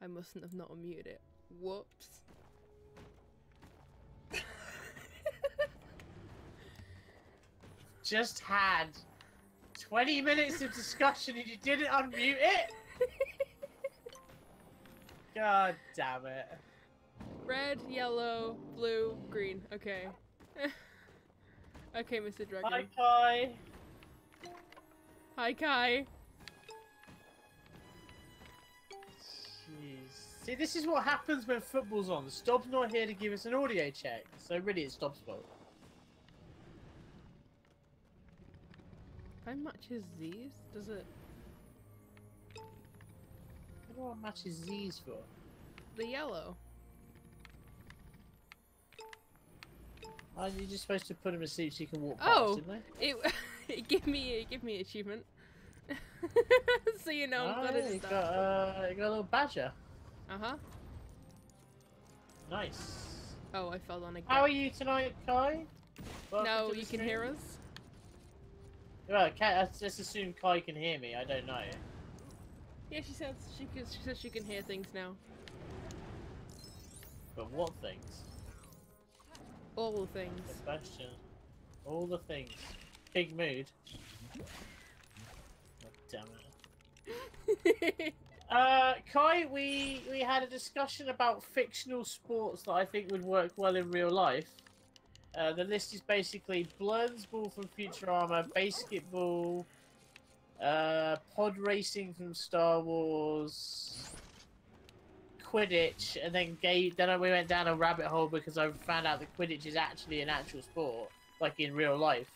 I mustn't have not unmuted it. Whoops. Just had 20 minutes of discussion and you didn't unmute it? God damn it. Red, yellow, blue, green. Okay. Okay, Mr. Dragon. Hi, Kai. Hi, Kai. Jeez. See, this is what happens when football's on. Stob's not here to give us an audio check. So really, it's Stob's fault. If I matches these, does it... What do I matches these for? The yellow. Oh, you're just supposed to put them asleep so you can walk past, didn't they? It gave me an achievement. So you know I'm good at you stuff. got a little badger. Uh-huh. Nice. Oh, I fell on again. How are you tonight, Kai? No, you can hear us? Well, let's just assume Kai can hear me. I don't know. Yeah, she says she can hear things now. But what things? All the things. Good question. All the things. Big mood. God damn it. Kai, we had a discussion about fictional sports that I think would work well in real life. The list is basically Blurns Ball from Futurama, basketball, pod racing from Star Wars, Quidditch, and then we went down a rabbit hole because I found out that Quidditch is actually an actual sport, like in real life.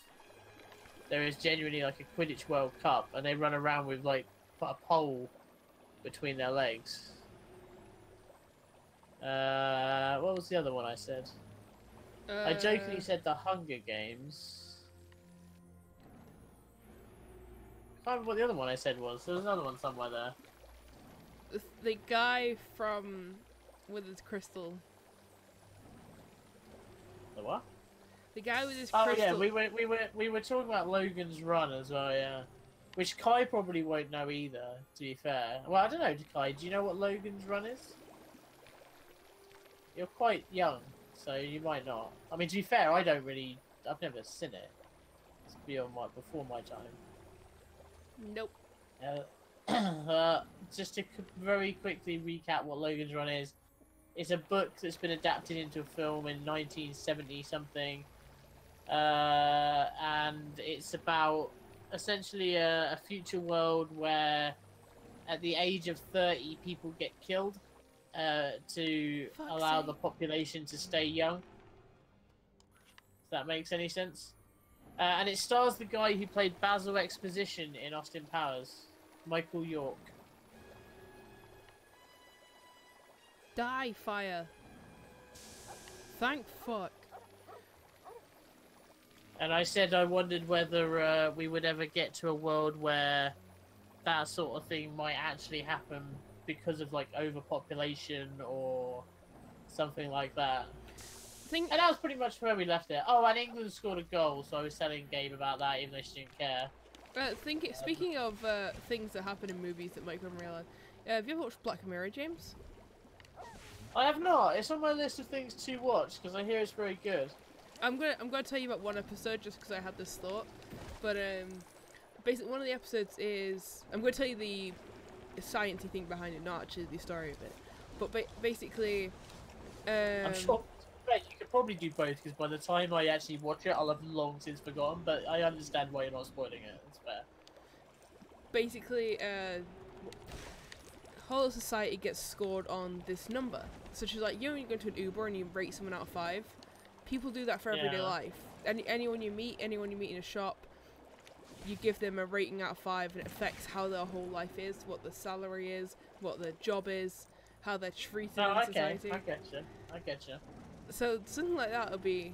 There is genuinely like a Quidditch World Cup, and they run around with like a pole between their legs. What was the other one I said? I jokingly said the Hunger Games. I can't remember what the other one I said was. There was another one somewhere there. The guy from with his crystal. The what? The guy with his Oh crystal. yeah, we were talking about Logan's Run as well, yeah. Which Kai probably won't know either, to be fair. Well, I don't know, Kai, do you know what Logan's Run is? You're quite young, so you might not. I mean, to be fair, I've never seen it. It's before my time. Nope. Just to very quickly recap what Logan's Run is. It's a book that's been adapted into a film in 1970 something. And it's about essentially a future world where at the age of 30 people get killed to allow the population to stay young. If that makes any sense. And it stars the guy who played Basil Exposition in Austin Powers, Michael York. Die, fire. Thank fuck. And I said I wondered whether we would ever get to a world where that sort of thing might actually happen because of like overpopulation or something like that. And that was pretty much where we left it. Oh, and England scored a goal, so I was telling Gabe about that even though she didn't care. Speaking of things that happen in movies that might come in real life, have you ever watched Black Mirror, James? I have not. It's on my list of things to watch because I hear it's very good. I'm gonna tell you about one episode just because I had this thought, but basically one of the episodes is I'm gonna tell you the sciencey thing behind it, not actually the story of it. But basically, I'm sure you could probably do both because by the time I actually watch it, I'll have long since forgotten. But I understand why you're not spoiling it. It's fair. Basically, whole of society gets scored on this number. Such as like you go to an Uber and you rate someone out of 5. People do that for everyday life. Anyone you meet in a shop, you give them a rating out of 5, and it affects how their whole life is, what the salary is, what their job is, how they're treated in society. I get you. So something like that would be,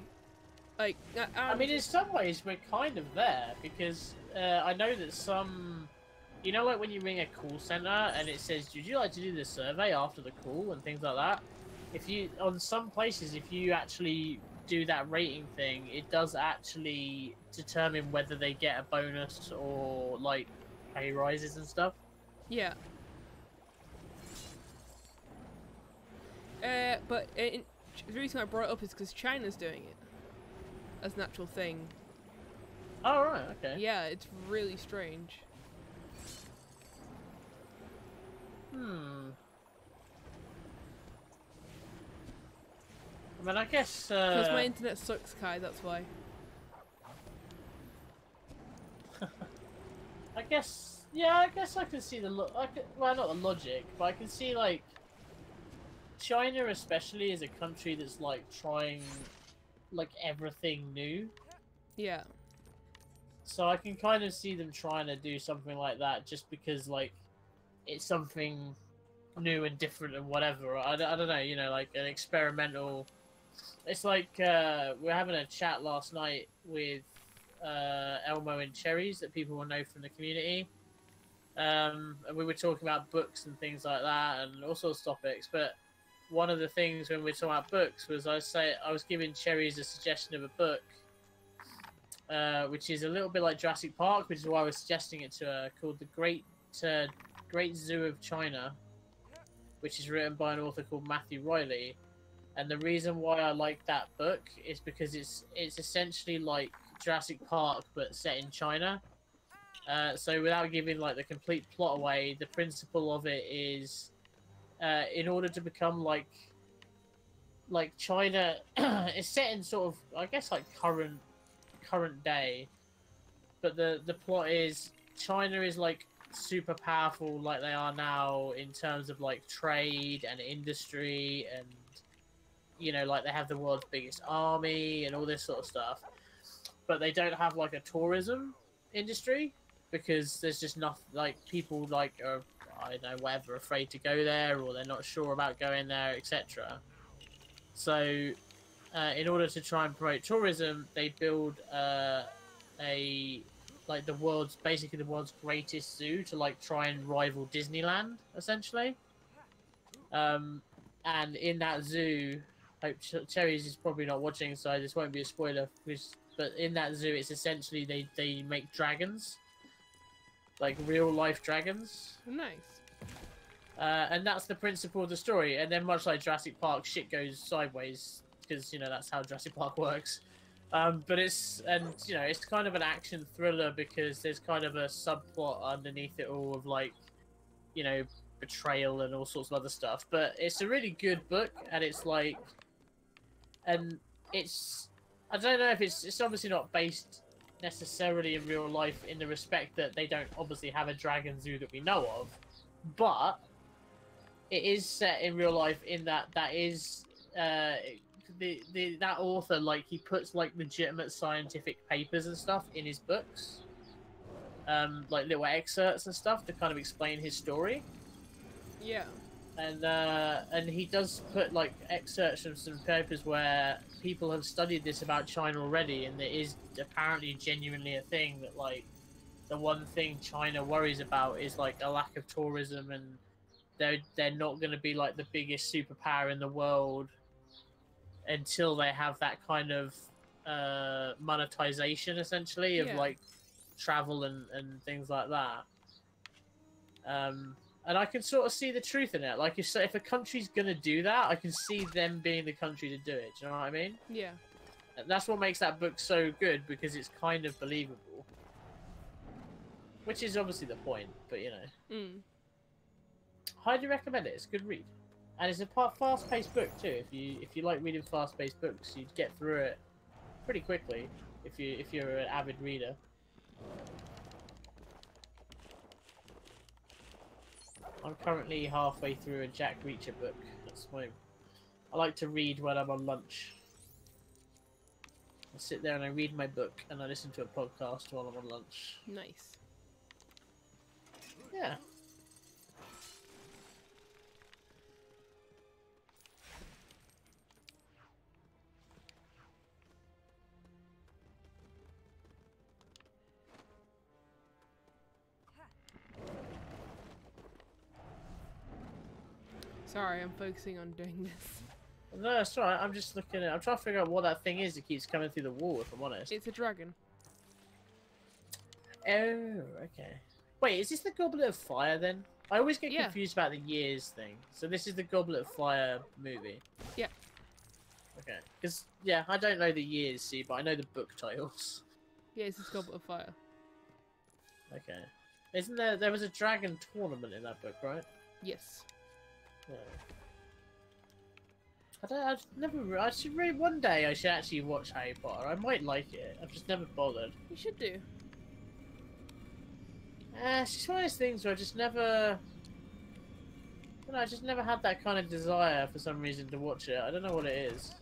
like. I mean, in some ways, we're kind of there because I know that some, you know, like when you ring a call center and it says, "Would you like to do this survey after the call?" and things like that. If you, on some places, if you actually do that rating thing, it does actually determine whether they get a bonus or like pay rises and stuff. Yeah. But the reason I brought it up is because China's doing it as an actual thing. Oh, right, okay. Yeah, it's really strange. I mean, I guess... Because my internet sucks, Kai, that's why. I guess... Yeah, I guess I can see the... well, not the logic, but I can see, like... China especially is a country that's, like, trying, like, everything new. Yeah. So I can kind of see them trying to do something like that just because, like, it's something new and different and whatever. I don't know, you know, like an experimental... It's like, we were having a chat last night with Elmo and Cherries that people will know from the community. And we were talking about books and things like that and all sorts of topics. But one of the things when we were talking about books was I was giving Cherries a suggestion of a book, which is a little bit like Jurassic Park, which is why I was suggesting it to her, called The Great Zoo of China, which is written by an author called Matthew Riley. And the reason why I like that book is because it's essentially like Jurassic Park but set in China. So without giving like the complete plot away, the principle of it is, in order to become like China, it's set in sort of, I guess, like current day, but the plot is China is like super powerful like they are now in terms of like trade and industry, and you know, like they have the world's biggest army and all this sort of stuff, but they don't have like a tourism industry because there's just nothing, like people like are, I don't know, whatever, afraid to go there, or they're not sure about going there, etc. So in order to try and promote tourism, they build like basically the world's greatest zoo to like try and rival Disneyland, essentially. And in that zoo, I hope Cherries is probably not watching, so this won't be a spoiler. But in that zoo, it's essentially they make dragons, like real life dragons. Nice. And that's the principle of the story. And then, much like Jurassic Park, shit goes sideways because, you know, that's how Jurassic Park works. But it's kind of an action thriller because there's kind of a subplot underneath it all of, like, you know, betrayal and all sorts of other stuff. But it's a really good book, and it's like, and it's, I don't know if it's obviously not based necessarily in real life in the respect that they don't obviously have a dragon zoo that we know of, but it is set in real life in that is that author, like, he puts like legitimate scientific papers and stuff in his books, like little excerpts and stuff to kind of explain his story. Yeah. And he does put like excerpts from some papers where people have studied this about China already, and it is apparently genuinely a thing that, like, the one thing China worries about is like a lack of tourism, and they're not going to be like the biggest superpower in the world until they have that kind of monetization, essentially, of like travel and things like that. And I can sort of see the truth in it. Like, if a country's gonna do that, I can see them being the country to do it. Do you know what I mean? Yeah. And that's what makes that book so good, because it's kind of believable. Which is obviously the point, but you know. Mm. Highly recommend it. It's a good read, and it's a fast-paced book too. If you like reading fast-paced books, you'd get through it pretty quickly if you're an avid reader. I'm currently halfway through a Jack Reacher book. I like to read when I'm on lunch. I sit there and I read my book and I listen to a podcast while I'm on lunch. Nice. Yeah. Sorry, I'm focusing on doing this. No, that's alright. I'm just looking at. I'm trying to figure out what that thing is that keeps coming through the wall, if I'm honest. It's a dragon. Oh, okay. Wait, is this the Goblet of Fire then? I always get confused about the years thing. So this is the Goblet of Fire movie. Yeah. Okay. Because yeah, I don't know the years, see, but I know the book titles. Yeah, it's this Goblet of Fire. Okay. Isn't there was a dragon tournament in that book, right? Yes. Yeah. I should read one day. I should actually watch Harry Potter. I might like it. I've just never bothered. You should do. It's just one of those things where I just never. I just never had that kind of desire for some reason to watch it. I don't know what it is.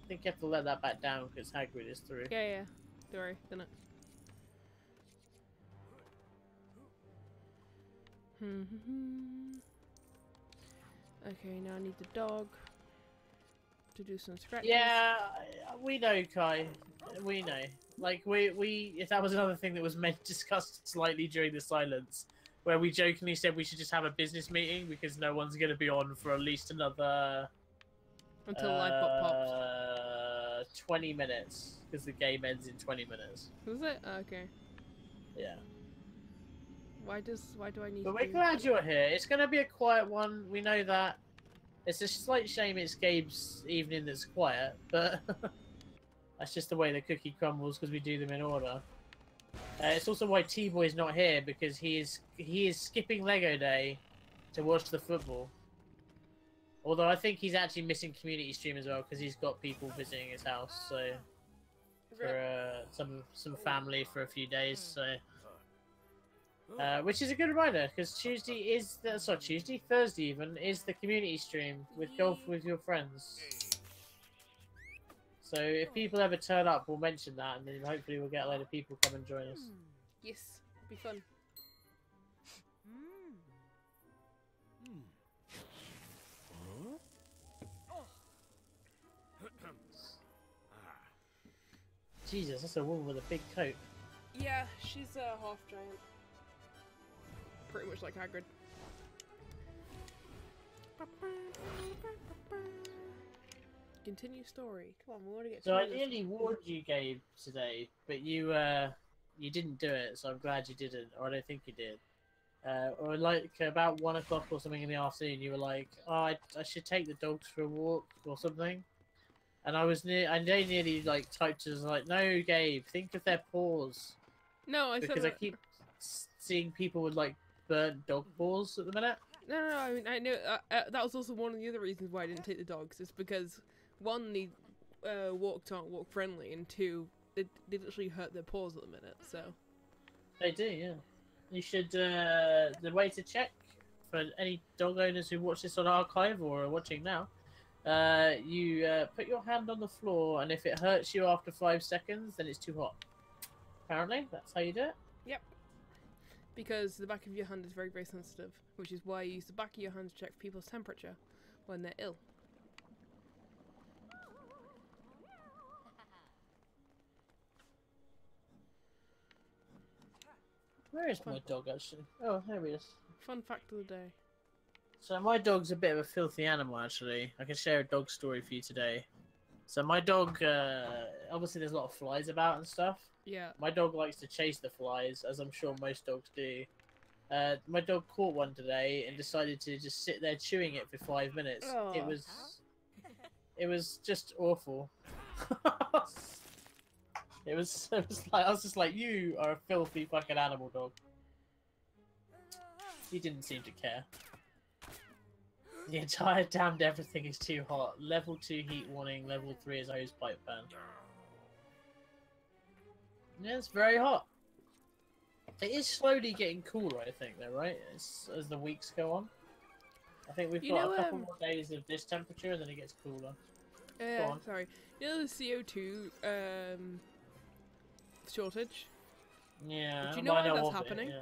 I think you have to let that back down because Hagrid is through. Yeah. Don't worry, done it. Okay, now I need the dog to do some scratches. Yeah, we know, Kai. We know. Like, if that was another thing that was discussed slightly during the silence, where we jokingly said we should just have a business meeting because no one's going to be on for at least another... Until live bot pops. 20 minutes, because the game ends in 20 minutes. Was it? Oh, okay. Yeah. Why do I need But we're glad you're here. It's going to be a quiet one. We know that. It's a slight shame it's Gabe's evening that's quiet, but that's just the way the cookie crumbles because we do them in order. It's also why T-Boy's not here because he is skipping Lego Day to watch the football. Although I think he's actually missing community stream as well because he's got people visiting his house. So for some family for a few days. So. Which is a good reminder, because Thursday even, is the community stream with golf with your friends. So if people ever turn up, we'll mention that, and then hopefully we'll get a load of people come and join us. Yes, it'll be fun. Jesus, that's a woman with a big coat. Yeah, she's a half giant. Pretty much like Hagrid. Continue story. Come on, we want to get. So I nearly warned you, Gabe, today, but you didn't do it. So I'm glad you didn't, or I don't think you did. Or like about 1 o'clock or something in the afternoon, you were like, "Oh, I should take the dogs for a walk or something," and I nearly like typed as like, "No, Gabe, think of their paws." No, I said because I keep seeing people with like burnt dog paws at the minute. No. I mean, I know that was also one of the other reasons why I didn't take the dogs. Is because one, the walks aren't walk friendly, and two, they literally hurt their paws at the minute. So they do, yeah. You should. The way to check for any dog owners who watch this on archive or are watching now, you put your hand on the floor, and if it hurts you after 5 seconds, then it's too hot. Apparently, that's how you do it. Yep. Because the back of your hand is very, very sensitive, which is why you use the back of your hand to check people's temperature when they're ill. Where is my dog, actually? Oh, there he is. Fun fact of the day. So my dog's a bit of a filthy animal, actually. I can share a dog story for you today. So my dog, obviously there's a lot of flies about and stuff. Yeah. My dog likes to chase the flies, as I'm sure most dogs do. My dog caught one today and decided to just sit there chewing it for 5 minutes. Oh. It was just awful. It was like I was just like, you are a filthy fucking animal, dog. He didn't seem to care. The entire damned everything is too hot. Level 2 heat warning, level 3 is hose pipe ban. Yeah, it's very hot. It is slowly getting cooler, I think, though, right? As the weeks go on. I think we've got a couple more days of this temperature, and then it gets cooler. Go on. Sorry. You know the CO2 shortage? Yeah. Do you know why that's happening?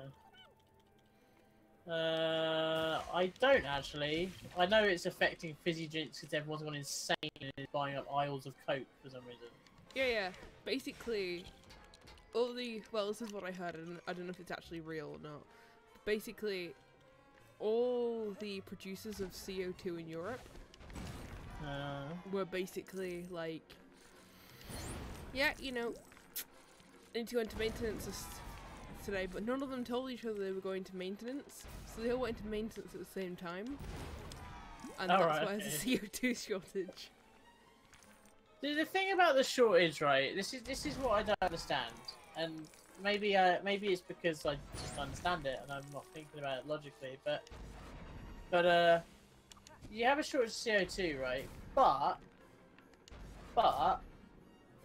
I don't actually. I know it's affecting fizzy drinks because everyone's gone insane and is buying up aisles of Coke for some reason. Yeah. Basically, this is what I heard, and I don't know if it's actually real or not. But basically, all the producers of CO2 in Europe were basically like, yeah, you know, need to go into maintenance today, but none of them told each other they were going to maintenance, so they all went to maintenance at the same time, and that's why there's a CO2 shortage. The thing about the shortage, right? This is what I don't understand, and maybe it's because I just understand it and I'm not thinking about it logically, but you have a shortage of CO2, right? But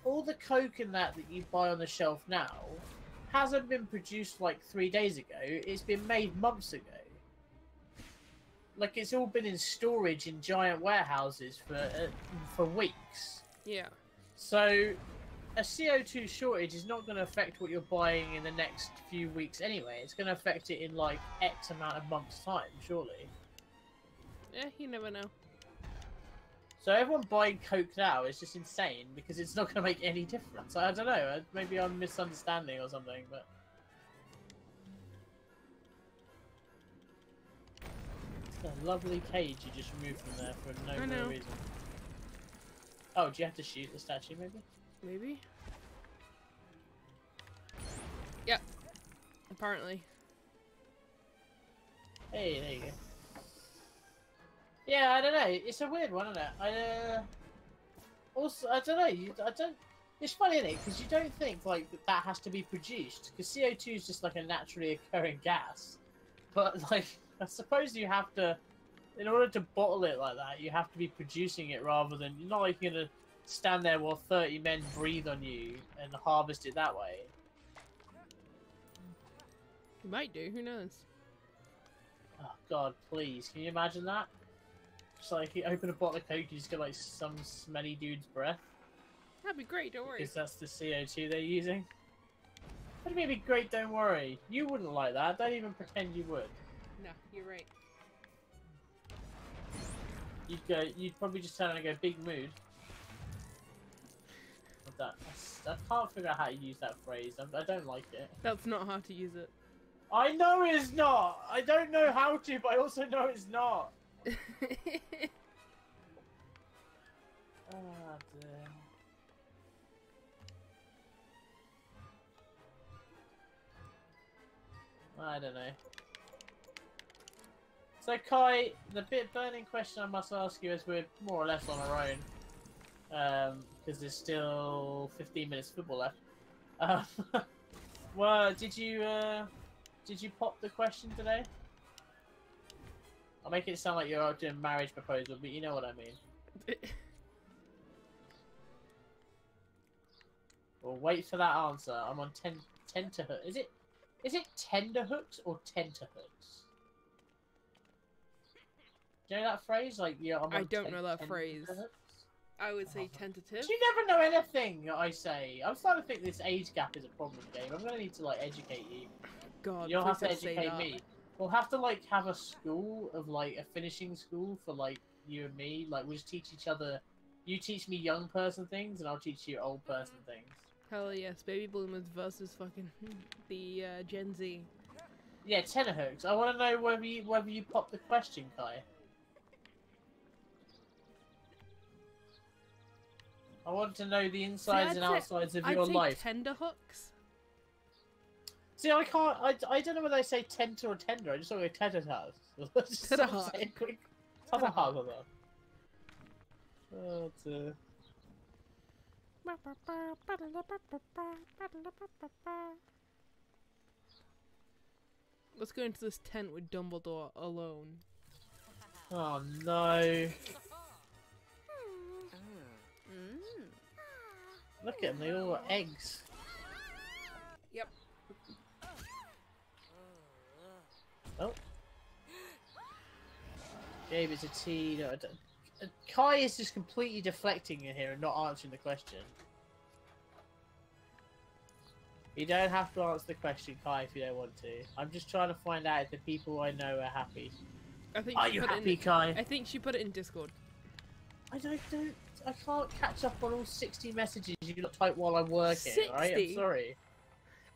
all the Coke and that you buy on the shelf now hasn't been produced like 3 days ago. It's been made months ago. Like, it's all been in storage in giant warehouses for weeks. Yeah. So a CO2 shortage is not going to affect what you're buying in the next few weeks anyway. It's going to affect it in like X amount of months' time, surely. Yeah, you never know. So everyone buying Coke now is just insane because it's not going to make any difference. I don't know. Maybe I'm misunderstanding or something, but... It's a lovely cage you just removed from there for no real reason. Oh, do you have to shoot the statue, maybe? Maybe? Yep. Apparently. Hey, there you go. Yeah, I don't know. It's a weird one, isn't it? Also, I don't know. It's funny, isn't it? Because you don't think like that has to be produced. Because CO2 is just like a naturally occurring gas. But like, I suppose you have to, in order to bottle it like that, you have to be producing it rather than you're not like you're gonna stand there while 30 men breathe on you and harvest it that way. You might do. Who knows? Oh God, please! Can you imagine that? Just like you open a bottle of Coke, you just get like some smelly dude's breath. That'd be great. Don't worry. Because that's the CO2 they're using. What do you mean it'd be great? Don't worry. You wouldn't like that. Don't even pretend you would. No, you're right. You'd probably just turn and go big mood. With that, I can't figure out how to use that phrase. I don't like it. That's not how to use it. I know it's not. I don't know how to, but I also know it's not. Ah, dear. I don't know. So Kai, the burning question I must ask you, as we're more or less on our own, because there's still 15 minutes of football left. Well, did you pop the question today? I'll make it sound like you're out doing a marriage proposal, but you know what I mean. Well, wait for that answer. I'm on tenterhooks. Is it tenderhooks or tenterhooks? Do you know that phrase? Like, yeah, I don't know that phrase. I would say tentative. You never know anything I say. I'm starting to think this age gap is a problem, Gabe. I'm gonna need to like educate you. God, you'll have to educate me. We'll have to like have a school of like a finishing school for like you and me. Like we'll just teach each other. You teach me young person things, and I'll teach you old person things. Hell yes, baby boomers versus fucking the Gen Z. Yeah, tenterhooks. I want to know whether you pop the question, Kai. I want to know the insides and outsides of your life. Tender hooks. See, I can't. I don't know whether they say tenter or tender. I just want to go tenterhooks. Just say it quick. Tenterhooks. Oh, dear. Let's go into this tent with Dumbledore alone. Oh no. Look at them, they all got eggs. Yep. Oh. Gabe, it's a T. No, Kai is just completely deflecting in here and not answering the question. You don't have to answer the question, Kai, if you don't want to. I'm just trying to find out if the people I know are happy. Are you happy, Kai? I think she put it in Discord. I can't catch up on all 60 messages you got typed while I'm working, 60? right? I'm sorry.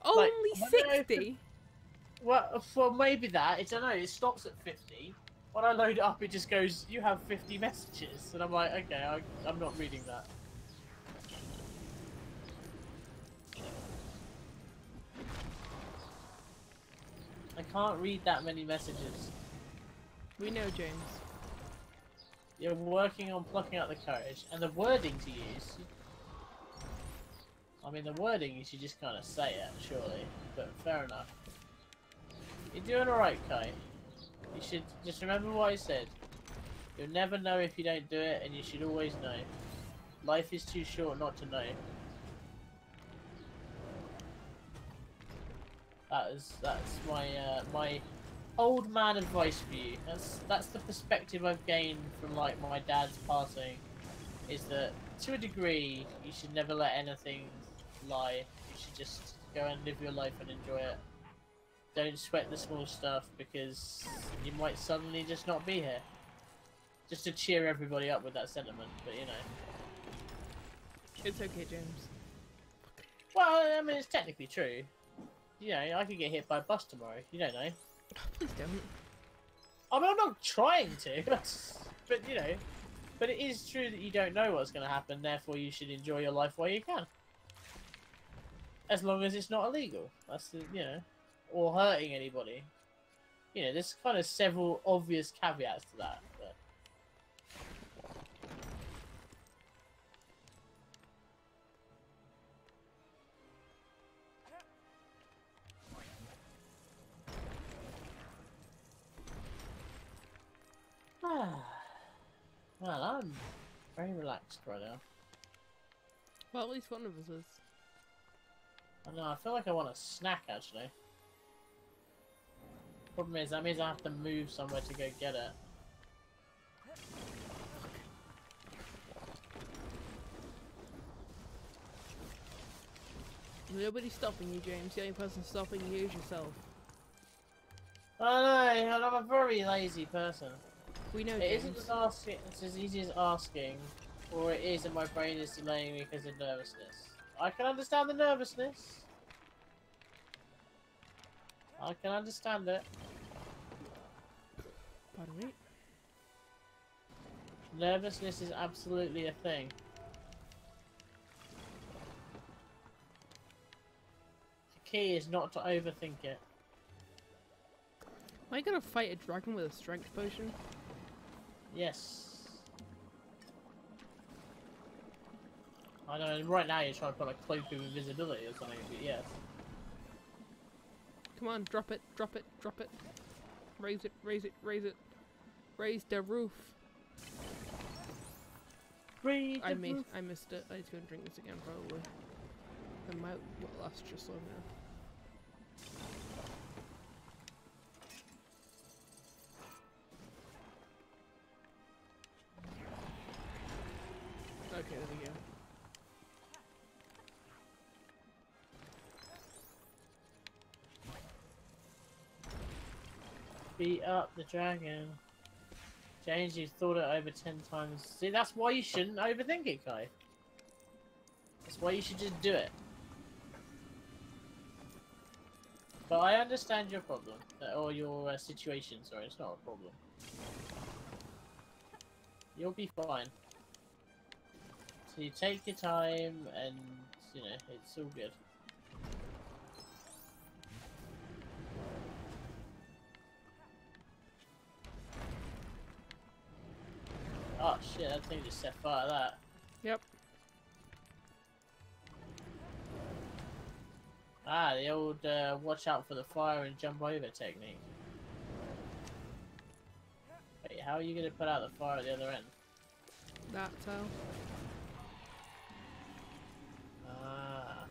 Only 60? Well, maybe that. I don't know. It stops at 50. When I load it up, it just goes, you have 50 messages. And I'm like, okay, I'm not reading that. I can't read that many messages. We know, James. You're working on plucking out the courage, and the wording to use. I mean, the wording you should just kind of say it, surely. But fair enough. You're doing alright, Kai. You should just remember what I said. You'll never know if you don't do it, and you should always know. Life is too short not to know. That's my my old man advice for you. That's the perspective I've gained from like my dad's passing. Is that to a degree you should never let anything lie. You should just go and live your life and enjoy it. Don't sweat the small stuff because you might suddenly just not be here. Just to cheer everybody up with that sentiment, but you know. It's okay, James. Well, I mean, it's technically true. You know, I could get hit by a bus tomorrow. You don't know. Please don't. I mean, I'm not trying to, but you know. But it is true that you don't know what's going to happen, therefore you should enjoy your life while you can. As long as it's not illegal. That's the, you know, or hurting anybody. You know, there's kind of several obvious caveats to that. But... Well, I'm very relaxed right now. Well, at least one of us is. I know, I feel like I want a snack actually. Problem is, that means I have to move somewhere to go get it. Nobody's stopping you, James. The only person stopping you is yourself. I know, and I'm a very lazy person. We know, It James. isn't as asking, it's as easy as asking, or it is that my brain is delaying me because of nervousness. I can understand the nervousness. I can understand it. Pardon me? Nervousness is absolutely a thing. The key is not to overthink it. Am I gonna fight a dragon with a strength potion? Yes. I know, and right now you're trying to put a cloak of invisibility or something, but yes. Come on, drop it, drop it, drop it. Raise it, raise it, raise it. Raise the roof. I missed it. I need to go and drink this again, probably. The mouth will last just long enough. Okay, there we go. Beat up the dragon. James, you've thought it over 10 times. See, that's why you shouldn't overthink it, Kai. That's why you should just do it. But I understand your problem. Or your situation, sorry, it's not a problem. You'll be fine. So you take your time and, you know, it's all good. Oh shit, that thing just set fire to that. Yep. Ah, the old watch out for the fire and jump over technique. Wait, how are you going to put out the fire at the other end? That's how. Ah.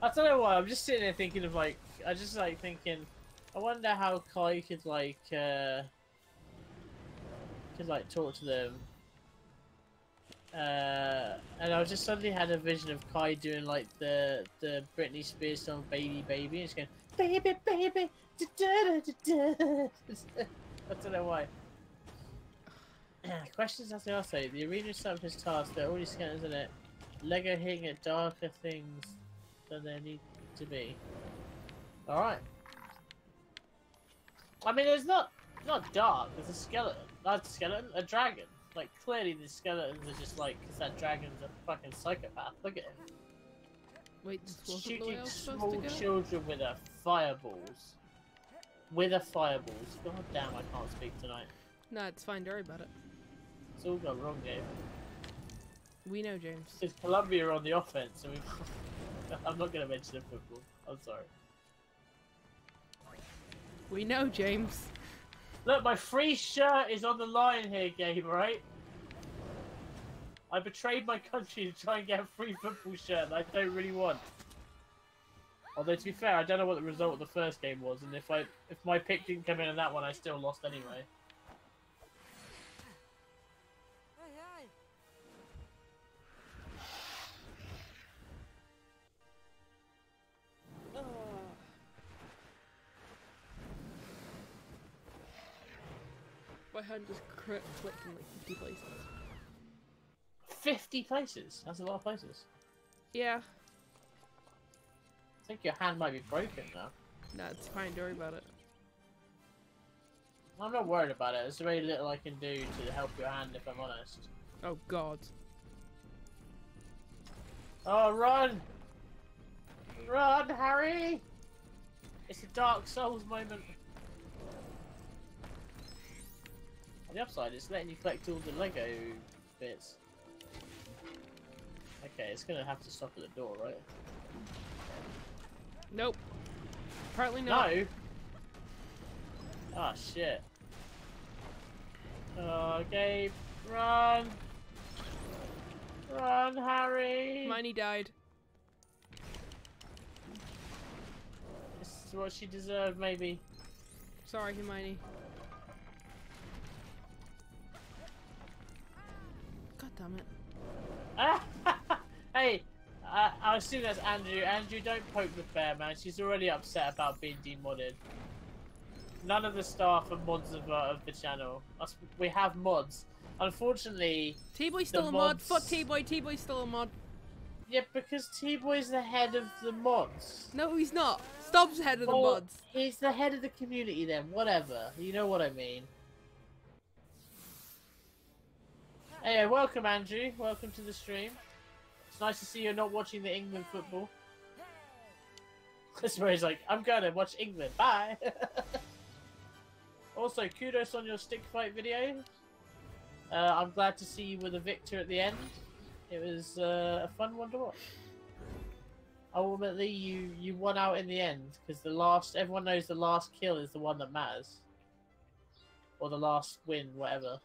I don't know why, I'm just sitting there thinking of like, I just like thinking, I wonder how Kai could talk to them. And I just suddenly had a vision of Kai doing like the Britney Spears song "Baby Baby" and it's going "Baby Baby." Da, da, da, da, da. I don't know why. Questions as they are say. The arena itself is tasked. There are already scanners in it. Lego hitting at darker things than there need to be. All right. I mean, it's not dark. There's a skeleton. Not a skeleton, a dragon. Like clearly, the skeletons are just like, because that dragon's a fucking psychopath. Look at him. Wait, this wasn't the way I Shooting was supposed small to go? children with a fireballs. With a fireballs. God damn, I can't speak tonight. No, it's fine. Don't worry about it. It's all gone wrong, Gabe. We know, James. Because Colombia are on the offense, and we. I'm not going to mention the football. I'm sorry. We know, James. Look, my free shirt is on the line here, Gabe, right? I betrayed my country to try and get a free football shirt that I don't really want. Although, to be fair, I don't know what the result of the first game was, and if my pick didn't come in on that one, I still lost anyway. My hand just clicked in like 50 places. 50 places? That's a lot of places. Yeah. I think your hand might be broken now. Nah, it's fine. Don't worry about it. I'm not worried about it. There's very little I can do to help your hand, if I'm honest. Oh, God. Oh, run! Run, Harry! It's a Dark Souls moment. On the upside, it's letting you collect all the Lego bits. Okay, it's gonna have to stop at the door, right? Nope. Apparently not. No! Ah, shit. Oh, Gabe, run! Run, Harry! Miney died. This is what she deserved, maybe. Sorry, Hermione. God damn it. Hey, I assume that's Andrew. Andrew, don't poke the bear, man. She's already upset about being demodded. None of the staff are mods of the channel. We have mods. Unfortunately, T-Boy's still a mod. Fuck T-Boy. T-Boy's still a mod. yeah, because T-Boy's the head of the mods. No, he's not. Stop's the head of the mods. He's the head of the community then. Whatever. You know what I mean. Hey, welcome, Andrew. Welcome to the stream. It's nice to see you're not watching the England football. That's where he's like, I'm gonna watch England. Bye. Also, kudos on your stick fight video. I'm glad to see you with a victor at the end. It was a fun one to watch. Ultimately, you won out in the end because everyone knows the last kill is the one that matters, or the last win, whatever.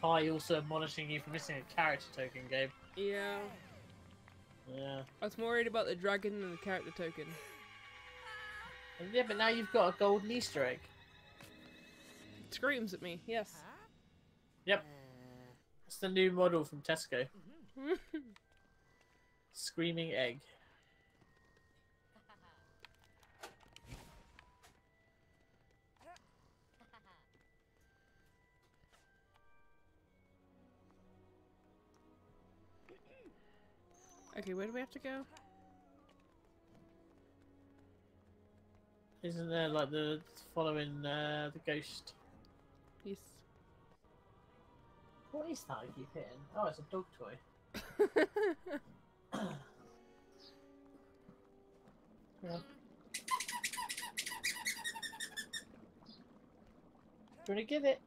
Kai also admonishing you for missing a character token, Gabe. Yeah. Yeah. I was more worried about the dragon than the character token. Yeah, but now you've got a golden Easter egg. It screams at me, yes. Yep. It's the new model from Tesco. Screaming egg. Okay, where do we have to go? Isn't there like the following the ghost? Yes. What is that I keep hitting? Oh, it's a dog toy. Yeah. Do you want to give it?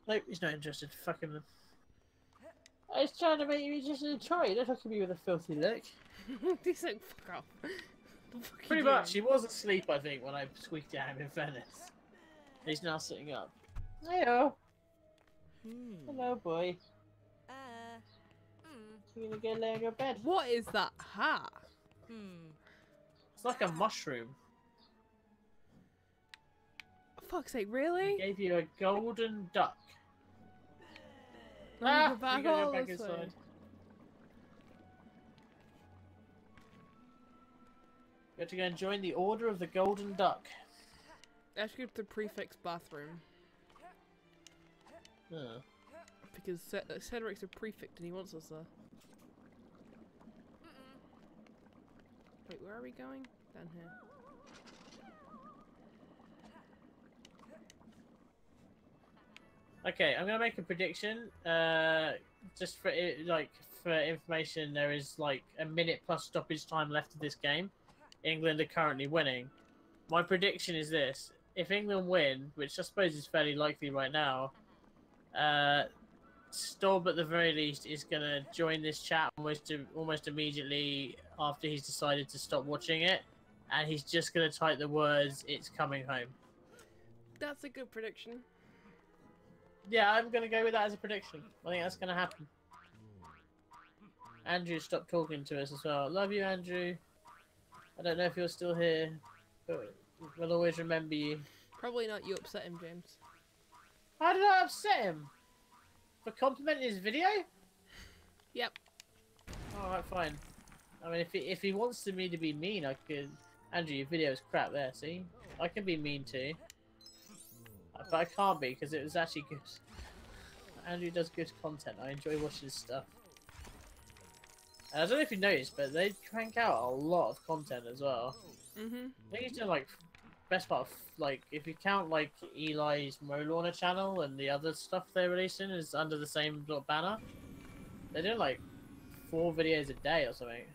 Nope, he's not interested. Fuck him then. I was trying to make you interested to try. Don't look at me with a filthy look. He's like, fuck off. Pretty much. He was asleep, I think, when I squeaked at him in fairness. He's now sitting up. Heyo. Hello, boy. You gonna go lay on your bed? What is that hat? It's like a mushroom. Fuck's sake, really? I gave you a golden duck. Let me You go back gotta all go back this way. inside. You have to go and join the Order of the Golden Duck. I have to go to the prefect's bathroom. Huh. Because Cedric's a prefect and he wants us there. Wait, where are we going? Down here. Okay, I'm gonna make a prediction. Just for for information, there is like a minute plus stoppage time left of this game. England are currently winning. My prediction is this: if England win, which I suppose is fairly likely right now, Storb at the very least is gonna join this chat almost immediately after he's decided to stop watching it, and he's just gonna type the words "It's coming home." That's a good prediction. Yeah, I'm gonna go with that as a prediction. I think that's gonna happen. Andrew stopped talking to us as well. Love you, Andrew. I don't know if you're still here, but we'll always remember you. Probably not. You upset him, James. How did I upset him? For complimenting his video? Yep. Alright, fine. I mean, if he wants me to be mean, I could... Andrew, your video is crap there, see? I can be mean too. But I can't be, because it was actually good. Andrew does good content. I enjoy watching his stuff. And I don't know if you noticed, but they crank out a lot of content as well. Mhm. I think he's doing, like, best part of, like, if you count, like, Eli's Molorna channel and the other stuff they're releasing is under the same little banner. They're doing, like, 4 videos a day or something.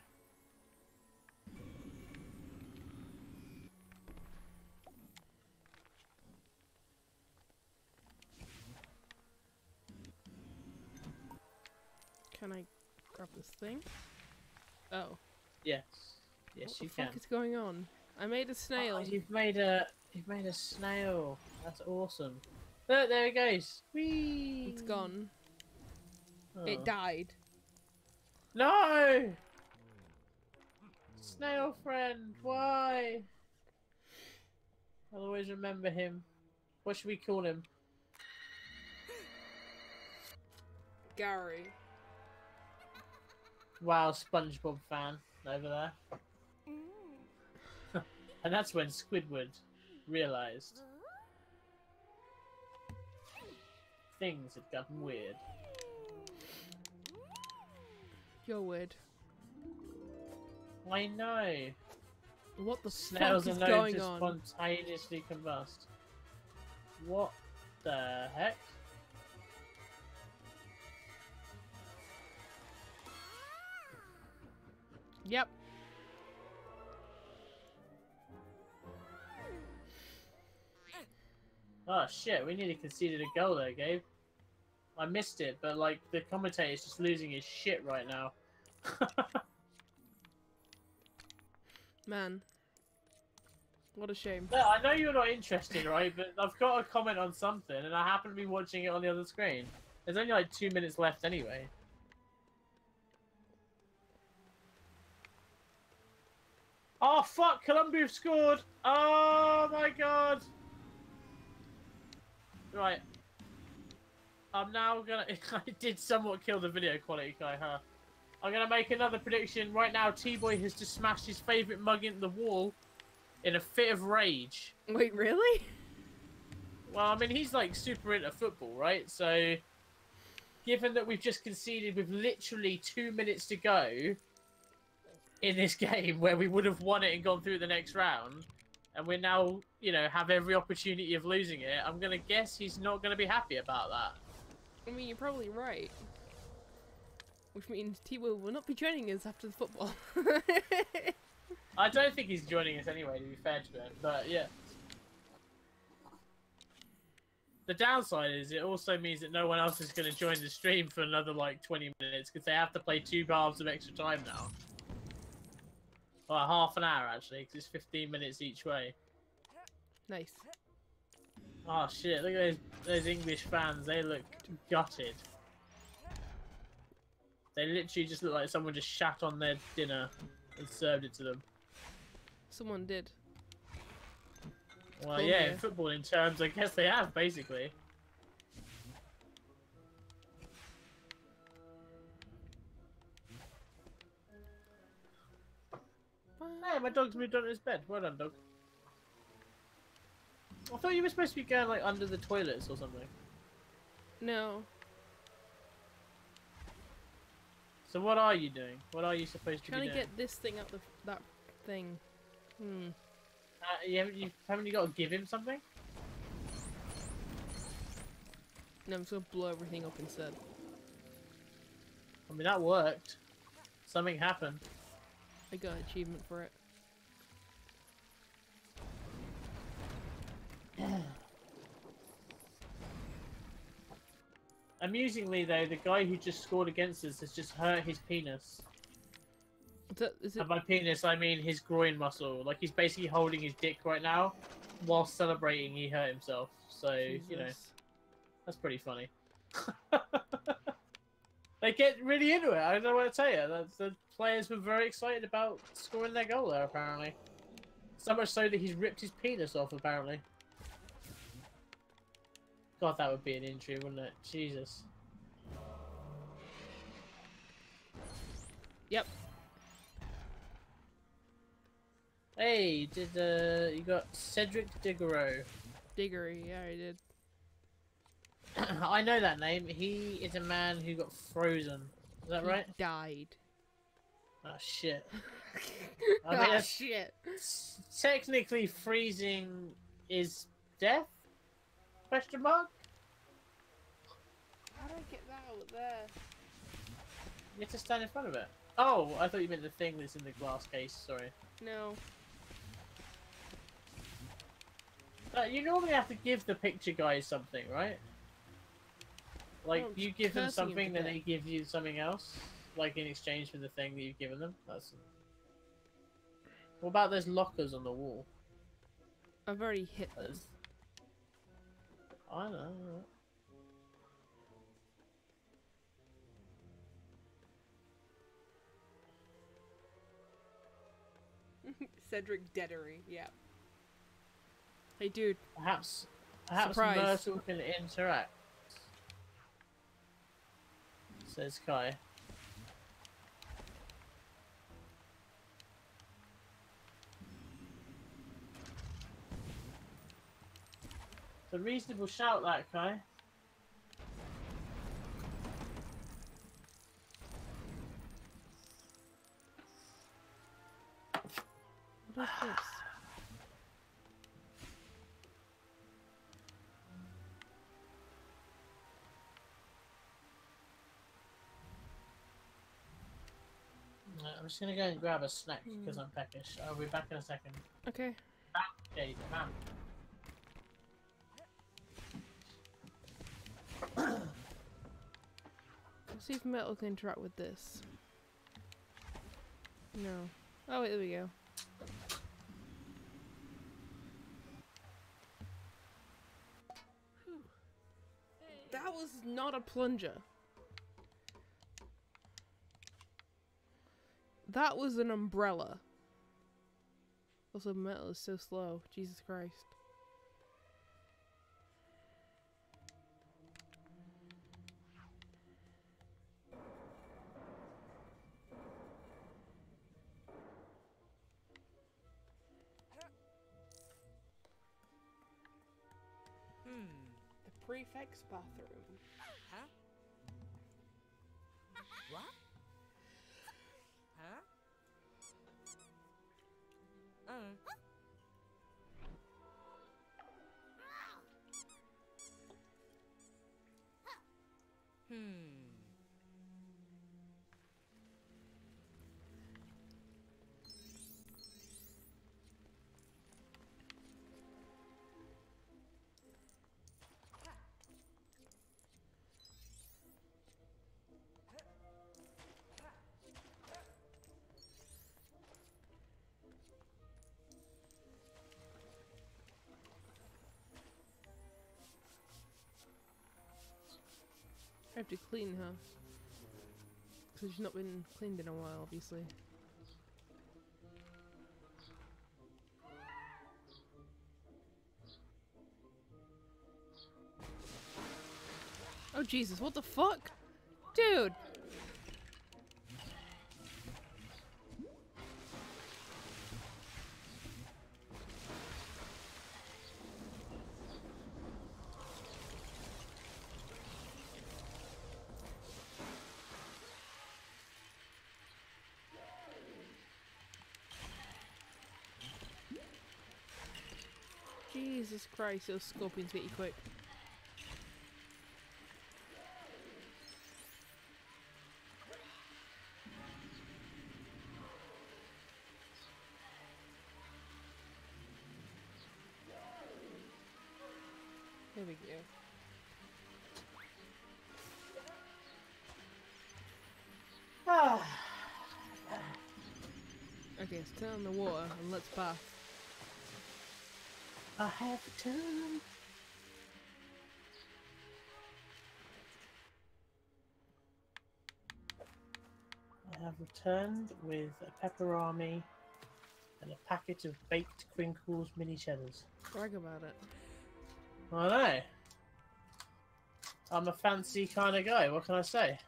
Can I grab this thing? Oh. Yes. Yes, you can. What the fuck is going on? I made a snail. Oh, you've made a snail. That's awesome. Look, there it goes. Whee! It's gone. Oh. It died. No! Snail friend, why? I'll always remember him. What should we call him? Gary. Wow, SpongeBob fan over there. And that's when Squidward realised things had gotten weird. You're weird. I know. What the Snails fuck are is known going to on? spontaneously combust. What the heck? Yep. Oh shit, we nearly conceded a goal there, Gabe. I missed it, but like the commentator's just losing his shit right now. Man. What a shame. No, I know you're not interested, right? But I've got a comment on something, and I happen to be watching it on the other screen. There's only like 2 minutes left anyway. Oh fuck! Colombia have scored! Oh my god! Right. I'm now gonna... I did somewhat kill the video quality, Kai, huh? I'm gonna make another prediction. Right now, T-Boy has just smashed his favourite mug into the wall in a fit of rage. Wait, really? Well, I mean, he's like super into football, right? So, given that we've just conceded with literally 2 minutes to go in this game where we would have won it and gone through the next round, and we're now, you know, have every opportunity of losing it, I'm going to guess he's not going to be happy about that. I mean, you're probably right. Which means T-Will will not be joining us after the football. I don't think he's joining us anyway, to be fair to him, but yeah. The downside is it also means that no one else is going to join the stream for another, like, 20 minutes, because they have to play 2 halves of extra time now. Well, half an hour, actually, because it's 15 minutes each way. Nice. Oh, shit, look at those English fans. They look gutted. They literally just look like someone just shat on their dinner and served it to them. Someone did. Well, yeah, in footballing terms, I guess they have, basically. Hey, my dog's moved on to his bed. Well done, dog. I thought you were supposed to be going, like, under the toilets or something. No. So what are you doing? What are you supposed to be Trying doing? to get this thing out that thing. Haven't you got to give him something? No, I'm just gonna blow everything up instead. I mean, that worked. Something happened. I got an achievement for it. Amusingly, though, the guy who just scored against us has just hurt his penis. Is it? And by penis, I mean his groin muscle. Like, he's basically holding his dick right now. While celebrating, he hurt himself. So, you know, Jesus. that's pretty funny. They get really into it, I don't know what to tell you. The players were very excited about scoring their goal there, apparently. So much so that he's ripped his penis off, apparently. God, that would be an injury, wouldn't it? Jesus. Yep. Hey, you got Cedric Diggoreau. Diggory, yeah, I did. I know that name. He is a man who got frozen. Is that right? Died. Oh shit. I mean, Ah, shit. Technically, freezing is death? Question mark? How do I get that out there? You have to stand in front of it. Oh, I thought you meant the thing that's in the glass case. Sorry. No. You normally have to give the picture guys something, right? Like, Oh, you give them cursing him something, to then death. they give you something else? Like, in exchange for the thing that you've given them? That's... What about those lockers on the wall? I've already hit them. I know. Cedric Deddery, yeah. Hey, dude. Perhaps Surprise. Myrtle can interact. Says Kai. It's a reasonable shout, that Kai. What is this? I'm just gonna go and grab a snack because I'm peckish. I'll be back in a second. Okay. Okay, bam. Let's see if metal can interact with this. No. Oh, wait, there we go. That was not a plunger. That was an umbrella. Also, metal is so slow. Jesus Christ. The prefect's bathroom. Huh? What? Huh? I have to clean her. Because she's not been cleaned in a while, obviously. Oh Jesus, what the fuck? Dude! Jesus Christ, those scorpions get you quick. There we go. Okay, let's turn on the water and let's bath. I have returned. I have returned with a pepperami and a packet of baked crinkles mini cheddars. Brag about it. I know. I'm a fancy kind of guy. What can I say?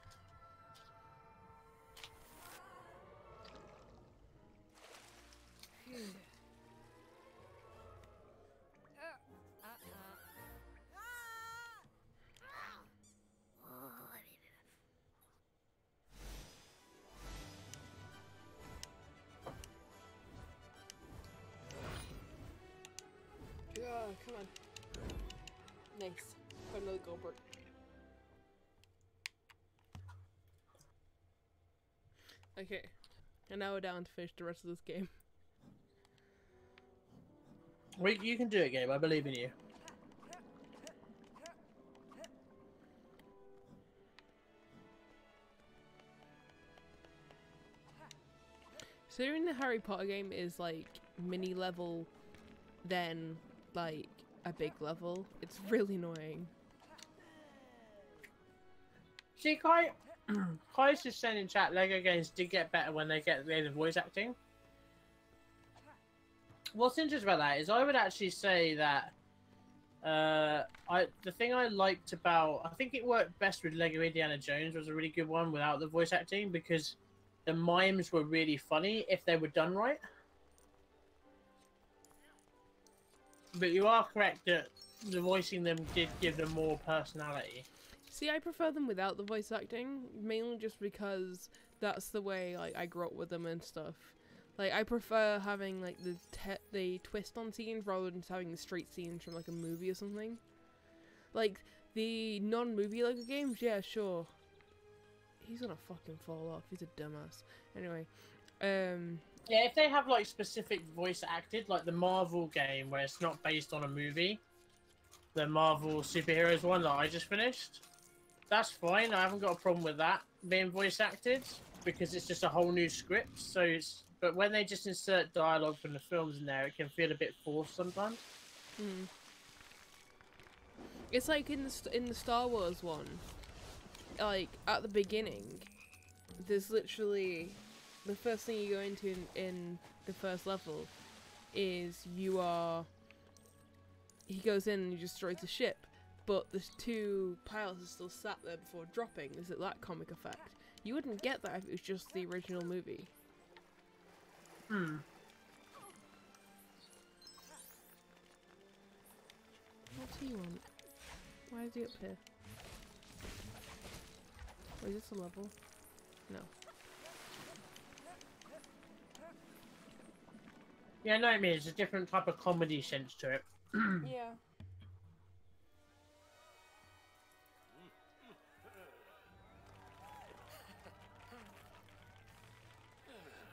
Come on. Nice. Got another goblet. Okay. And now we're down to finish the rest of this game. Wait, you can do it, Gabe. I believe in you. So in the Harry Potter game is like mini level, then like a big level. It's really annoying. See, Kai's just saying in chat, Lego games did get better when they get the voice acting. What's interesting about that is I would actually say that the thing I liked about, I think it worked best with Lego Indiana Jones was a really good one without the voice acting, because the mimes were really funny if they were done right. But you are correct that the voicing them did give them more personality. See, I prefer them without the voice acting, mainly just because that's the way like I grew up with them and stuff. Like, I prefer having like the twist on scenes rather than just having the straight scenes from like a movie or something. Like the non-movie Lego games, yeah, sure. He's gonna fucking fall off. He's a dumbass. Anyway, yeah, if they have like specific voice acted, like the Marvel game where it's not based on a movie, the Marvel superheroes one that I just finished, that's fine. I haven't got a problem with that being voice acted because it's just a whole new script. So, but when they just insert dialogue from the films in there, it can feel a bit forced sometimes. Hmm. It's like in the Star Wars one. Like at the beginning, there's literally the first thing you go into in the first level is he goes in and he destroys the ship, but the two pilots are still sat there before dropping. Is it that comic effect? You wouldn't get that if it was just the original movie. Hmm. What's he want? Why is he up here? Wait, is this a level? No. Yeah, no, I mean, it's a different type of comedy sense to it. Yeah.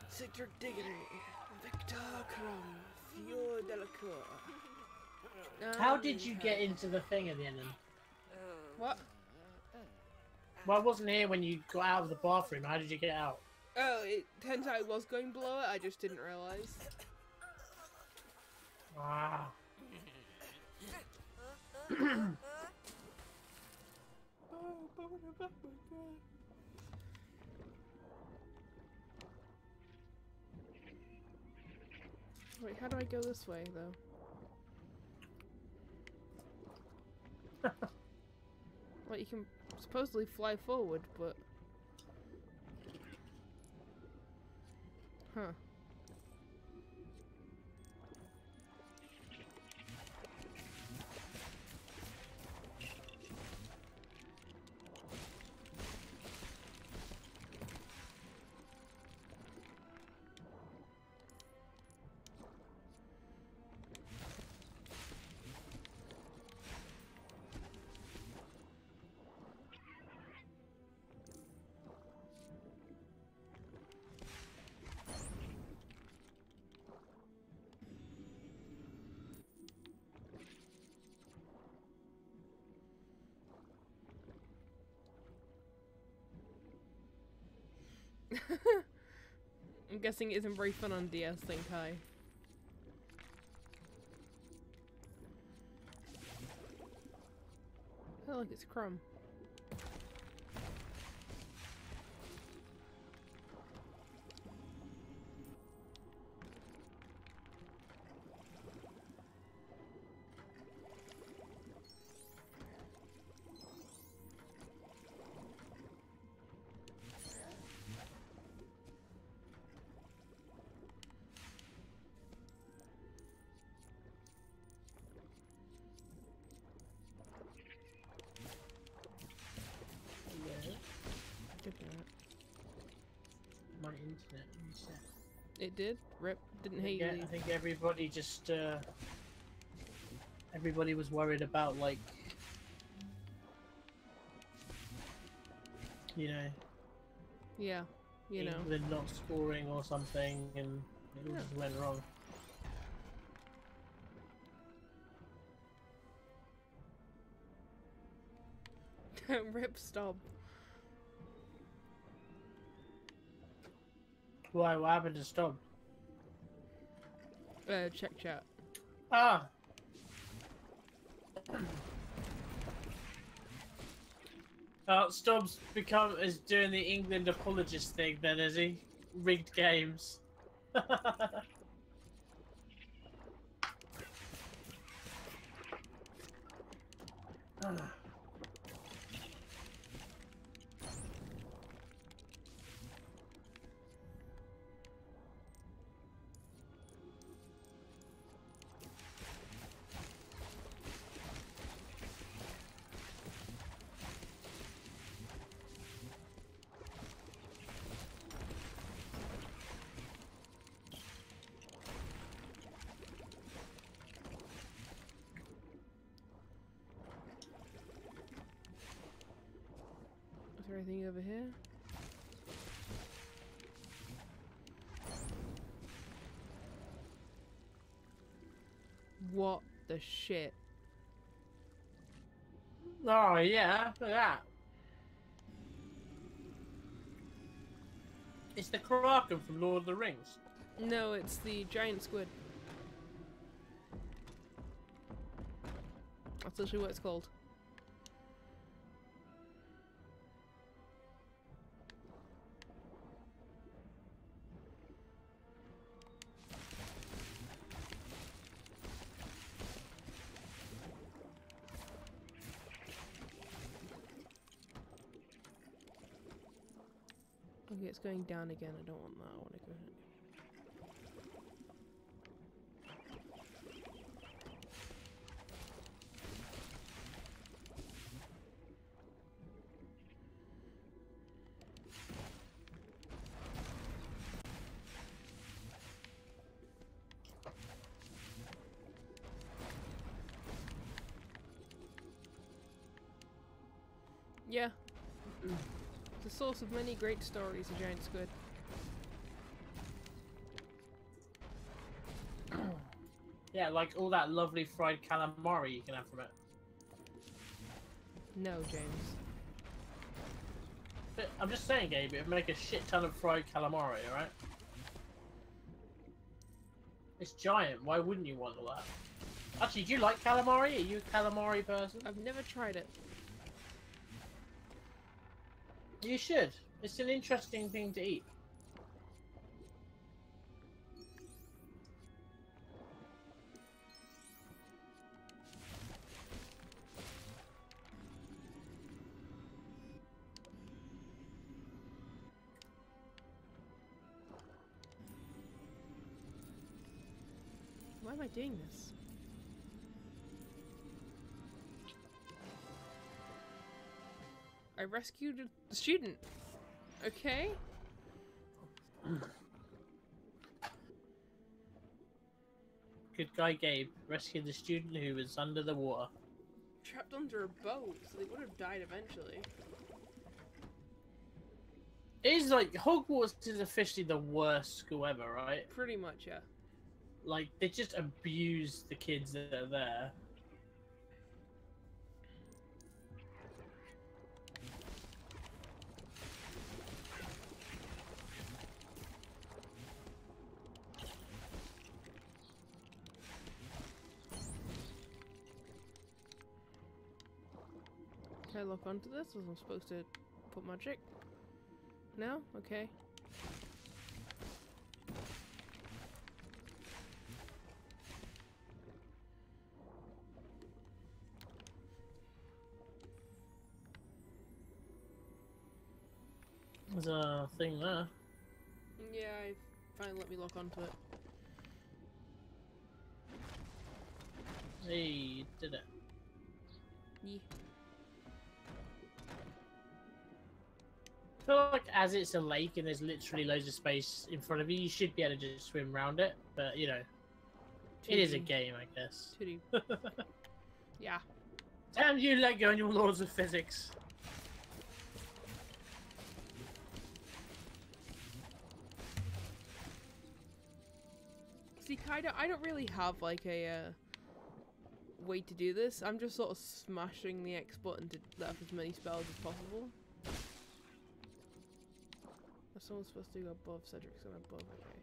Sector Diggity, Victor Crumb, Fior Delacour. How did you get into the thing at the end? What? Well, I wasn't here when you got out of the bathroom. How did you get out? Oh, it turns out it was going below it, I just didn't realise. Wow. Wait, how do I go this way, though? Well, you can supposedly fly forward, but... Huh. I'm guessing it isn't very fun on DS, think I. Oh, look, it's Crumb. My internet reset. It did? Rip. Didn't hate you. I think everybody just, everybody was worried about, like, you know... Yeah, you know. England not scoring or something, and it all just went wrong. Rip, stop. Why? What happened to Stop? Check chat. Ah! Stubbs is doing the England apologist thing then, is he? Rigged games. Is there anything over here? What the shit? Oh yeah, look at that. It's the Kraken from Lord of the Rings. No, it's the giant squid. That's literally what it's called. Okay, it's going down again. I don't want that. I want to go ahead. Yeah. The source of many great stories, a giant squid. Yeah, like all that lovely fried calamari you can have from it. No, James. But I'm just saying, Gabe, it'd make a shit ton of fried calamari, alright? It's giant, why wouldn't you want all that? Actually, do you like calamari? Are you a calamari person? I've never tried it. You should. It's an interesting thing to eat. Why am I doing this? I rescued a student. Okay. Good guy Gabe rescued the student who was under the water. Trapped under a boat, so they would have died eventually. It is like, Hogwarts is officially the worst school ever, right? Pretty much, yeah. Like, they just abuse the kids that are there. Can I lock onto this? Was I supposed to put magic? No? Okay. There's a thing there. Yeah, I finally let me lock onto it. Hey, you did it. Yeah. I feel like as it's a lake and there's literally loads of space in front of you, you should be able to just swim around it. But, you know, it is a game, I guess. Yeah. Damn you, Lego, and your laws of physics. See, kinda, I don't really have like a way to do this. I'm just sort of smashing the X button to let off as many spells as possible. If someone's supposed to go above, Cedric's going above, okay.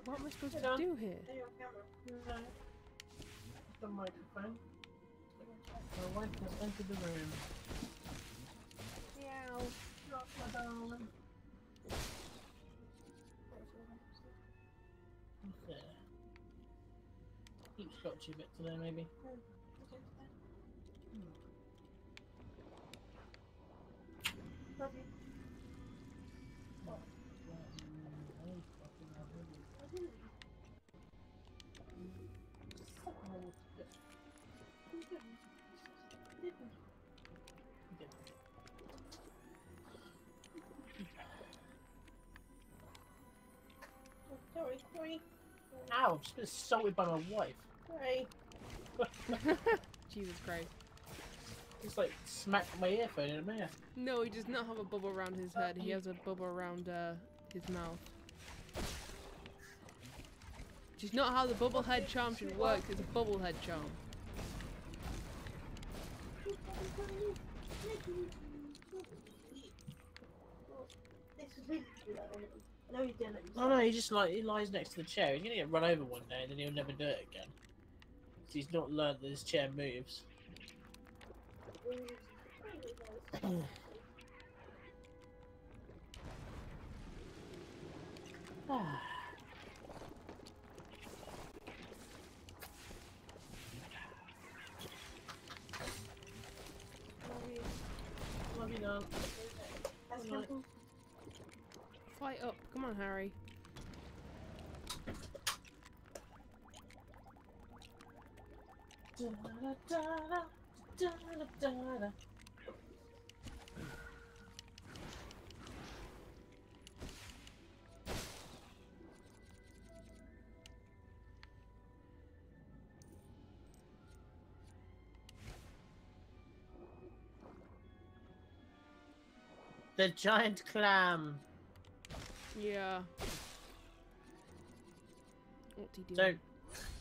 What am I supposed to do here? The microphone. My wife has entered the room. Meow. Drop my darling. Okay. Keep scotchy a bit today, maybe. Love you. Sorry. Ow, I've just been assaulted by my wife. Sorry. Jesus Christ. Just like smacked my earphone in the ear. No, he does not have a bubble around his head. He has a bubble around his mouth. Which is not how the bubble head charm should work. It's a bubble head charm. Oh no, he just like he lies next to the chair. He's gonna get run over one day and then he'll never do it again. So he's not learned that his chair moves. Love you, Nan. Fly up. Come on, Harry. The giant clam. Yeah. What's he doing? Don't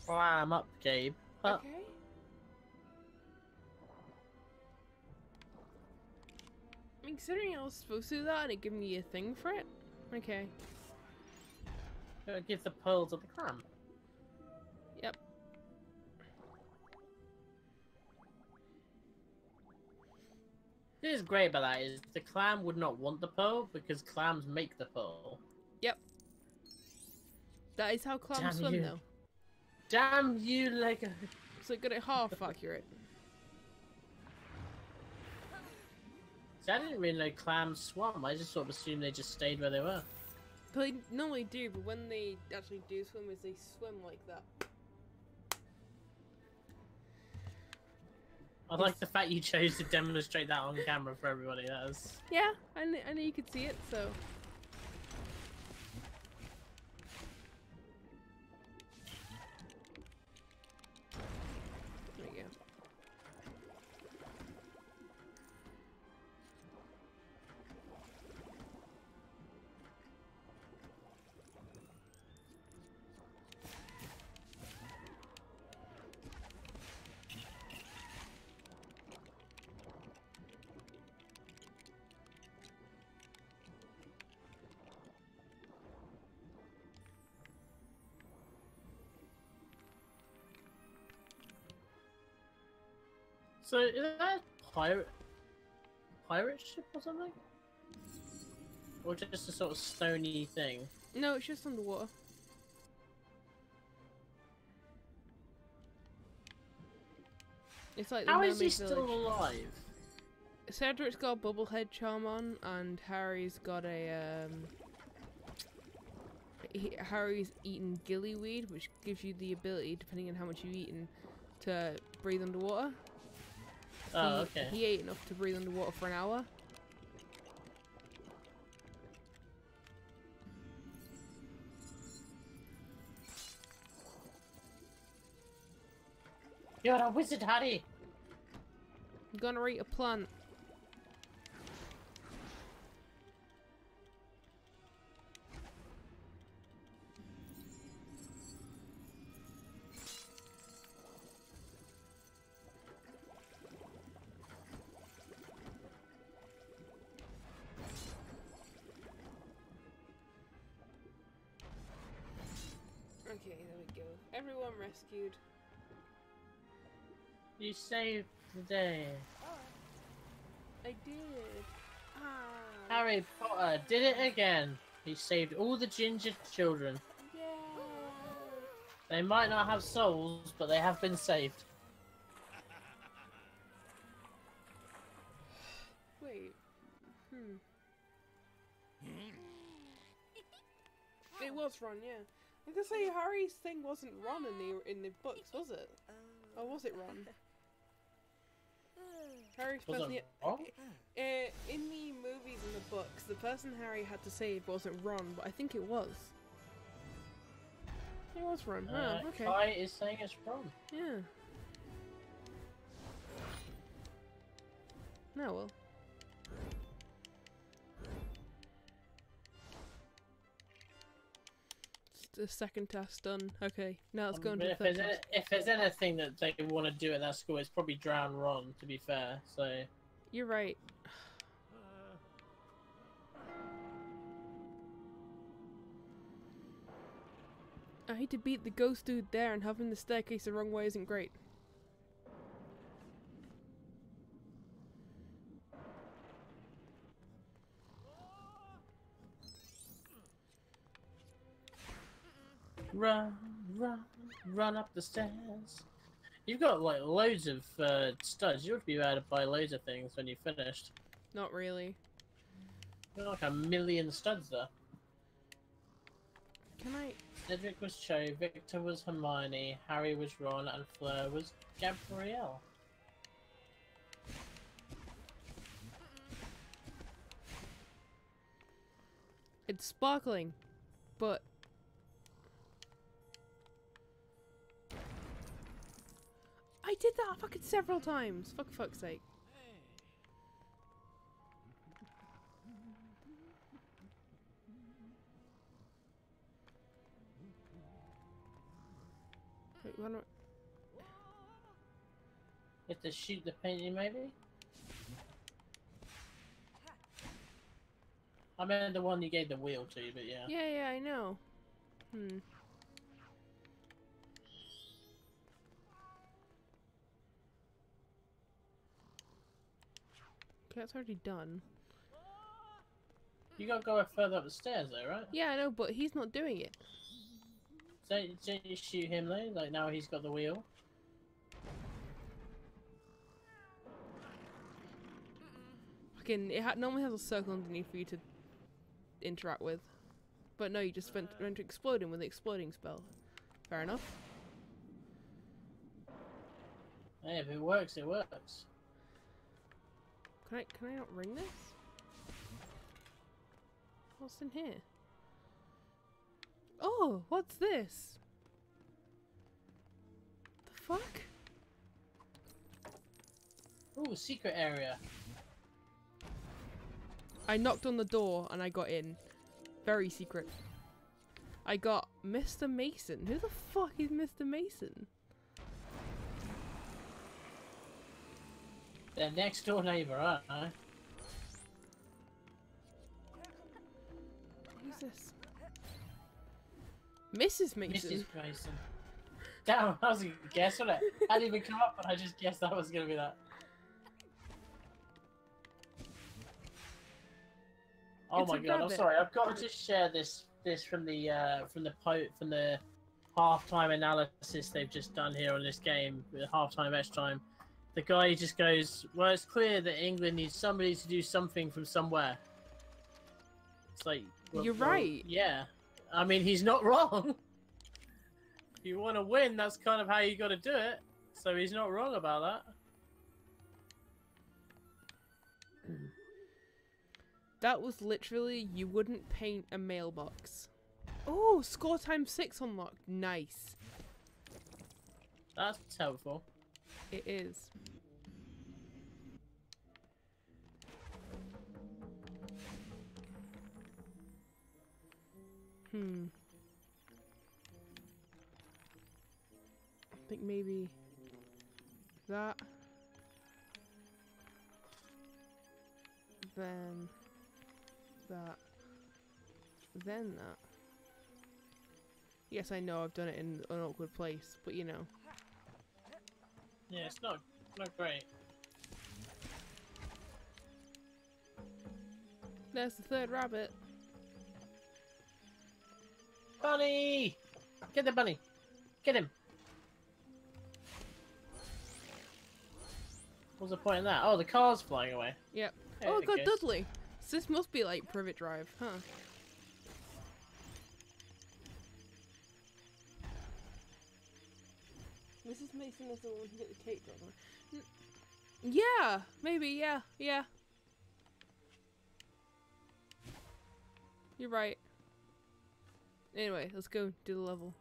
clam up, Gabe. Okay. I mean, considering I was supposed to do that and it gave me a thing for it. Okay. Give the pearl to the clam. Yep. What is great about that is the clam would not want the pearl because clams make the pearl. Yep. That is how clams Damn swim, you. though. Damn you, Lego. So good at half accurate. See, I didn't really know clams swam. I just sort of assumed they just stayed where they were. They normally do, but when they actually do swim, is they swim like that. I like the fact you chose to demonstrate that on camera for everybody. That was... Yeah, I knew you could see it, so. There you go. So is that a pirate ship or something? Or just a sort of stony thing? No, it's just underwater. It's like the How mermaid is he still village. alive? Cedric's got a bubblehead charm on, and Harry's got a Harry's eaten gillyweed, which gives you the ability, depending on how much you've eaten, to breathe underwater. Oh, okay. He ate enough to breathe underwater for an hour. You're a wizard, Harry! I'm gonna eat a plant. Okay, there we go. Everyone rescued. You saved the day. I did. Ah. Harry Potter did it again. He saved all the ginger children. Yeah. They might not have souls, but they have been saved. Wait. It was Ron, yeah. I was gonna say Harry's thing wasn't Ron in the books, was it? Or was it Ron? Harry's Was person. it wrong? In the movies and the books, the person Harry had to save wasn't Ron, but I think it was. It was Ron. Oh, okay. Kai is saying it's wrong. Yeah. No, well. The second task done. Okay, now let's go into the third task. If there's anything that they want to do at that school, it's probably drown Ron, to be fair, so... You're right. I hate to beat the ghost dude there, and having the staircase the wrong way isn't great. Run, run, run up the stairs. You've got like loads of studs. You would be able to buy loads of things when you're finished. Not really. You've got like 1 million studs there. Can I... Cedric was Cho, Victor was Hermione, Harry was Ron, and Fleur was Gabrielle. It's sparkling, but... I did that fucking several times. For fuck's sake. Wait, why not? You have to shoot the painting, maybe? I meant the one you gave the wheel to, but yeah. Yeah, I know. Okay, that's already done. You gotta go further up the stairs though, right? Yeah, I know, but he's not doing it. Don't you shoot him though? Like now he's got the wheel. Fucking, it normally has a circle underneath for you to interact with. But no, you just went to explode him with the exploding spell. Fair enough. Hey, if it works, it works. Can I not ring this? What's in here? Oh, what's this? The fuck? Ooh, secret area. I knocked on the door and I got in. Very secret. I got Mr. Mason. Who the fuck is Mr. Mason? Their next door neighbor, aren't I? Who's this? Mrs. Mason. Mrs. Mason. Damn, I was gonna guess on it. I didn't even come up, but I just guessed that was gonna be that. Oh It's my a god! I'm rabbit. sorry. I've got to just share this from the halftime analysis they've just done here on this game, the halftime extra time. The guy just goes, "Well, it's clear that England needs somebody to do something from somewhere." It's like, You're right. Yeah, I mean, he's not wrong. If you want to win, that's kind of how you got to do it. So he's not wrong about that. That was literally, you wouldn't paint a mailbox. Oh, score times 6 unlocked. Nice. That's helpful. It is. I think maybe that. Then that. Then that. Yes, I know I've done it in an awkward place, but you know. Yeah, it's not great. There's the third rabbit. Bunny! Get the bunny! Get him! What's the point in that? Oh, the car's flying away. Yep. There Oh, it God, goes. Dudley! So this must be like Privet Drive, huh? Mrs. Mason is the one who got the cake drop. Yeah! Maybe, yeah, yeah. You're right. Anyway, let's go do the level.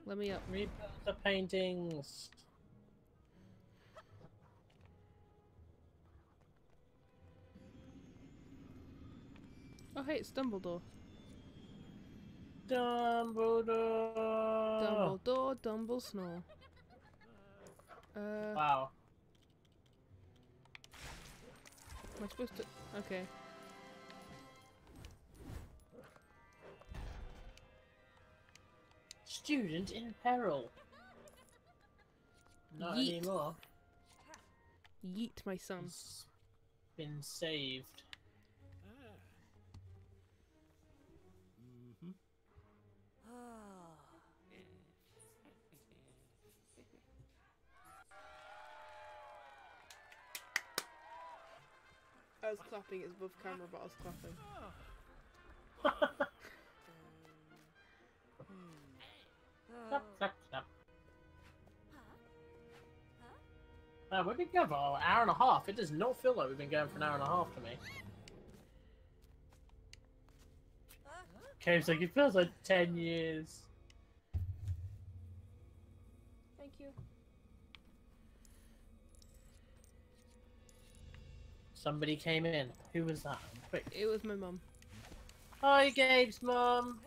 Let me up. Rebuild the paintings. Oh, hey, it's Dumbledore. Dumbledore! Dumbledore, Dumblesnore. Wow. Am I supposed to? Okay. Student in peril. Not Yeet. anymore. Yeet, my son. He's been saved. I was clapping, it's above camera, but I was clapping. Clap, clap, clap. We've been going for an hour and a half. It does not feel like we've been going for an hour and a half to me. Cave's like, it feels like 10 years. Thank you. Somebody came in. Who was that? Quick. It was my mum. Hi, Gabe's mum.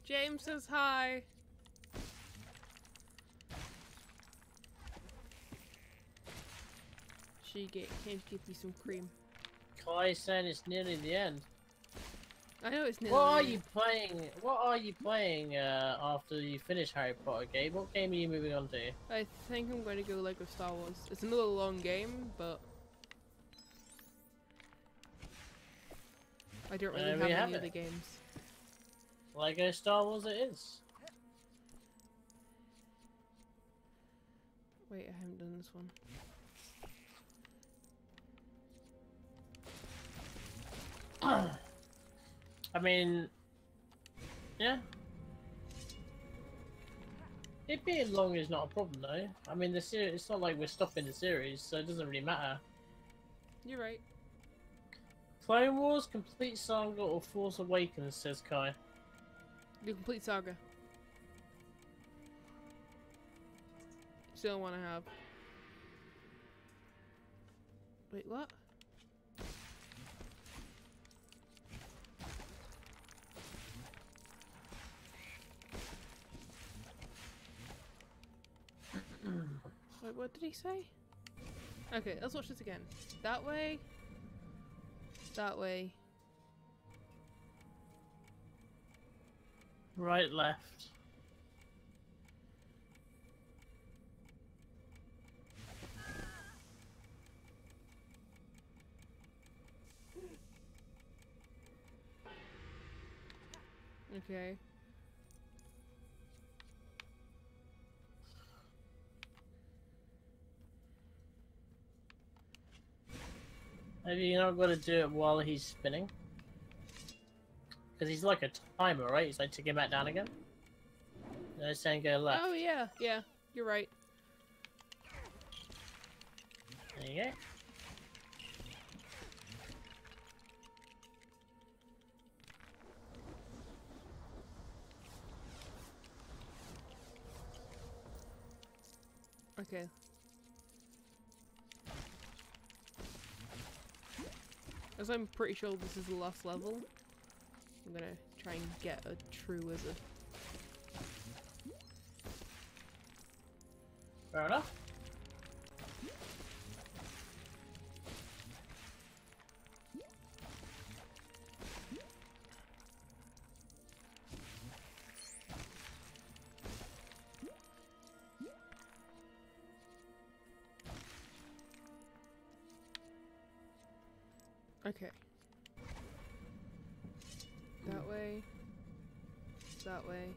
James says hi. She came to give me some cream. Kai saying it's nearly the end. I know it's nearly. What are you playing? What are you playing after you finish Harry Potter, Gabe? What game are you moving on to? I think I'm going to go Lego Star Wars. It's another long game, but I don't really There have we any have other it. games. Lego Star Wars it is. Wait, I haven't done this one. I mean, yeah. It being long is not a problem though. I mean, the series, it's not like we're stopping the series, so it doesn't really matter. You're right. Clone Wars, Complete Saga, or Force Awakens, says Kai. The complete saga. Still want to have. Wait, what? Wait, what did he say? Okay, let's watch this again. That way. That way. Right, left. Okay. Maybe you're not going to do it while he's spinning. Because he's like a timer, right? He's like ticking back down again. No, it's saying go left. Oh yeah, yeah. You're right. There you go. Okay. As I'm pretty sure this is the last level, I'm gonna try and get a true wizard. Fair enough. Okay. That way. That way.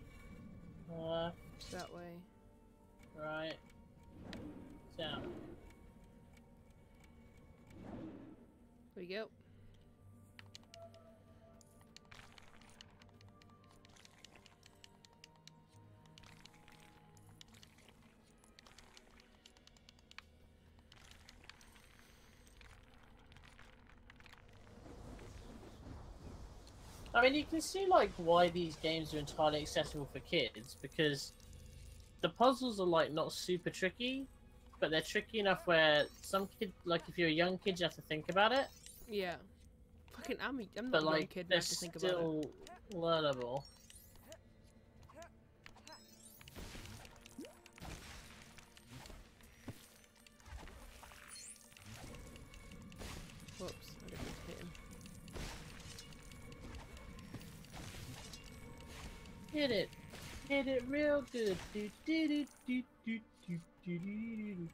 That way. Right. Down. There we go. I mean, you can see like why these games are entirely accessible for kids, because the puzzles are like not super tricky, but they're tricky enough where some kid, like if you're a young kid, you have to think about it. Yeah. Fucking, I'm not But a young like, kid and I they're have to think about it. still learnable. Whoops, I didn't mean to hit him. Hit it. Hit it real good. Do, do, do, do, do, do, do, do.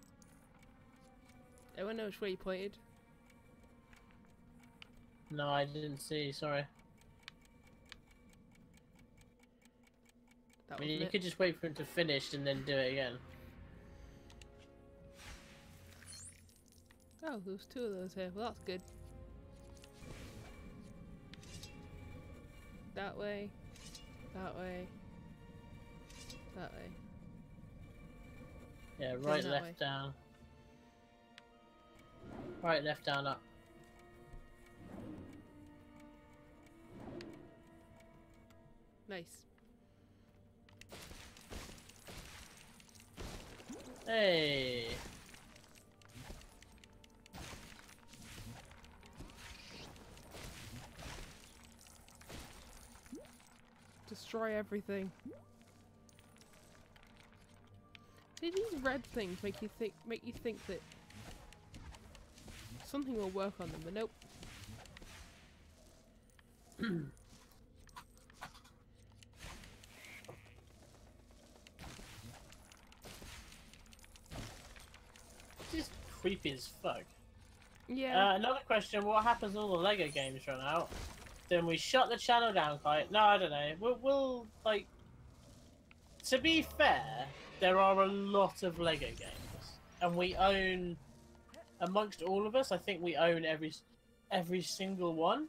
Everyone know which way you pointed? No, I didn't see, sorry. That I mean, wasn't you it. could just wait for him to finish and then do it again. Oh, there's two of those here. Well, that's good. That way. That way. That way. Yeah, right, that left, way. down. Right, left, down, up. Nice. Hey! Destroy everything. Did these red things make you think that something will work on them? But nope. Just creepy as fuck. Yeah. Another question, what happens when all the Lego games run out? Then we shut the channel down, Kite? No, I don't know. We'll like... To be fair, there are a lot of Lego games. And we own... Amongst all of us, I think we own every single one.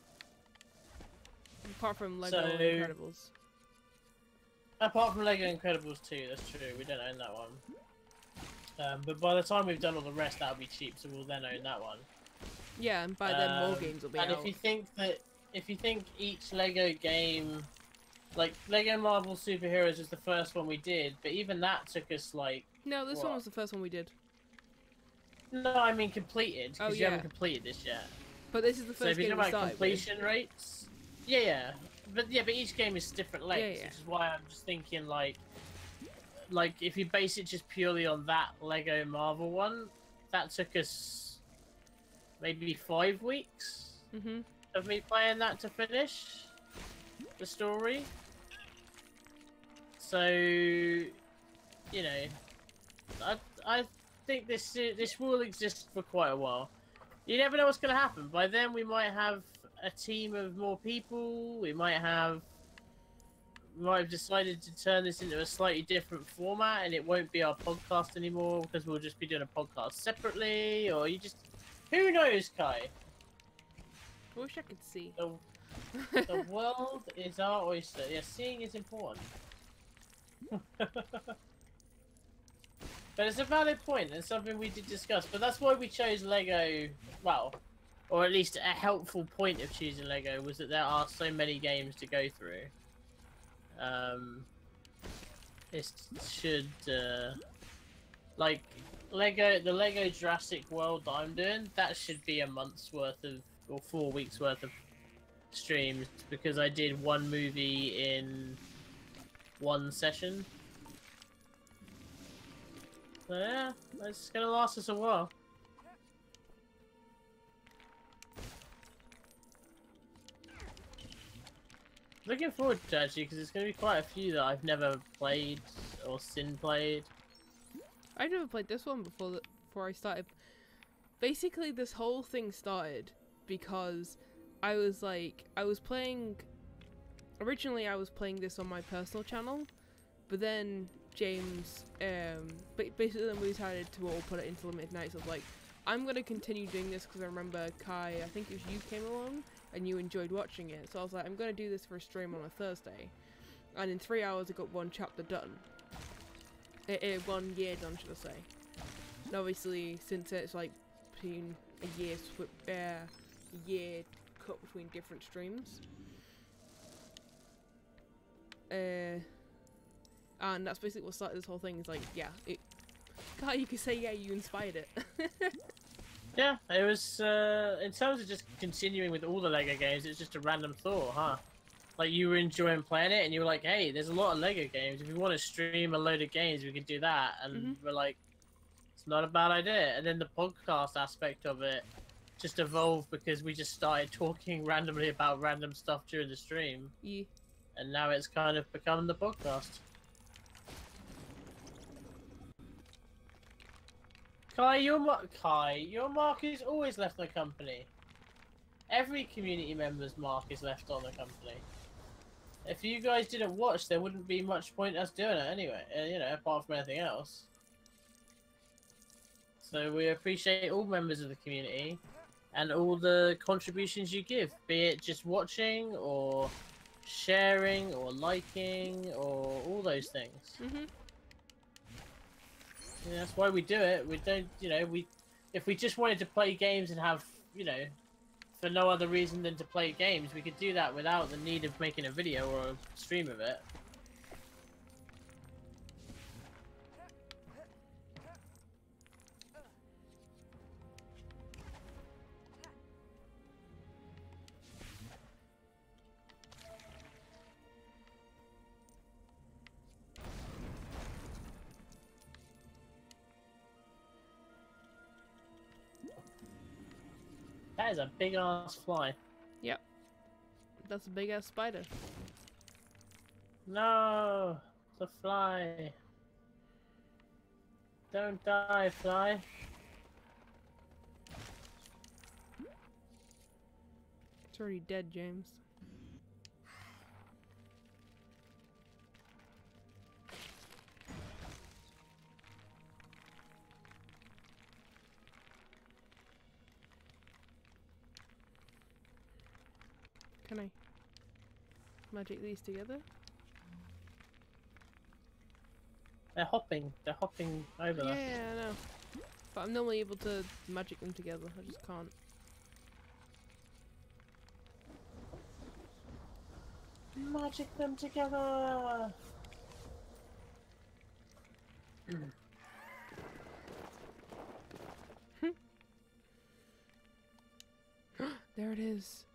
Apart from Lego So- Incredibles. Apart from Lego Incredibles 2, that's true. We don't own that one. But by the time we've done all the rest, that'll be cheap, so we'll then own that one. Yeah, and by then more games will be and out. if you think each Lego game, like Lego Marvel Superheroes was the first one we did, but even that took us like... No, this one what? was the first one we did. No, I mean completed, because Oh, you yeah. haven't completed this yet. But this is the So first if you game talk we about started completion rates, yeah, but each game is different lengths, Yeah. which is why I'm just thinking like if you base it just purely on that Lego Marvel one, that took us maybe 5 weeks with. of me playing that to finish the story. So, you know, I think this will exist for quite a while. You never know what's going to happen. By then, we might have a team of more people. We might have decided to turn this into a slightly different format, and it won't be our podcast anymore because we'll just be doing a podcast separately. Or you just, who knows, Kai? I wish I could see. The world is our oyster. Yeah, seeing is important. But it's a valid point and something we did discuss. But that's why we chose Lego. Well, or at least a helpful point of choosing Lego was that there are so many games to go through. It should like the Lego Jurassic World that I'm doing. That should be a month's worth of or 4 weeks worth of streams because I did one movie in one session. So yeah, it's gonna last us a while. Looking forward to actually because there's gonna be quite a few that I've never played or seen played. I've never played this one before I started. Basically, this whole thing started because I was playing. Originally, I was playing this on my personal channel, but then James, basically, then we decided to all put it into Limited Night. So I was like, I'm gonna continue doing this because I remember Kai, I think it was you came along and you enjoyed watching it. So I was like, I'm gonna do this for a stream on a Thursday, and in 3 hours I got one chapter done. 1 year done, should I say? And obviously, since it's like between a year cut between different streams. And that's basically what started this whole thing. Is like, yeah, you could say, yeah, you inspired it. Yeah, it was, in terms of just continuing with all the Lego games, it's just a random thought, huh? Like, you were enjoying playing it, and you were like, hey, there's a lot of Lego games. If you want to stream a load of games, we can do that. And we're like, it's not a bad idea. And then the podcast aspect of it just evolved because we just started talking randomly about random stuff during the stream. Yeah. And now it's kind of become the podcast. Kai, your mark is always left on the company. Every community member's mark is left on the company. If you guys didn't watch, there wouldn't be much point us doing it anyway, you know, apart from anything else. So we appreciate all members of the community and all the contributions you give, be it just watching or sharing or liking or all those things. Yeah, that's why we do it. We don't, you know, if we just wanted to play games and have, you know, for no other reason than to play games, we could do that without the need of making a video or a stream of it. That is a big ass fly. Yep. That's a big ass spider. No, the fly. Don't die, fly. It's already dead, James. Can I magic these together? They're hopping over Yeah, there. I know. But I'm normally able to magic them together. I just can't. Magic them together! There it is.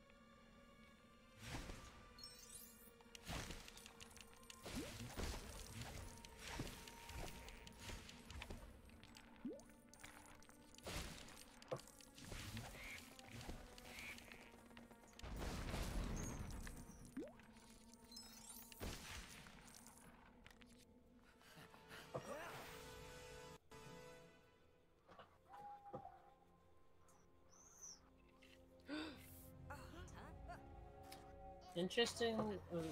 Interesting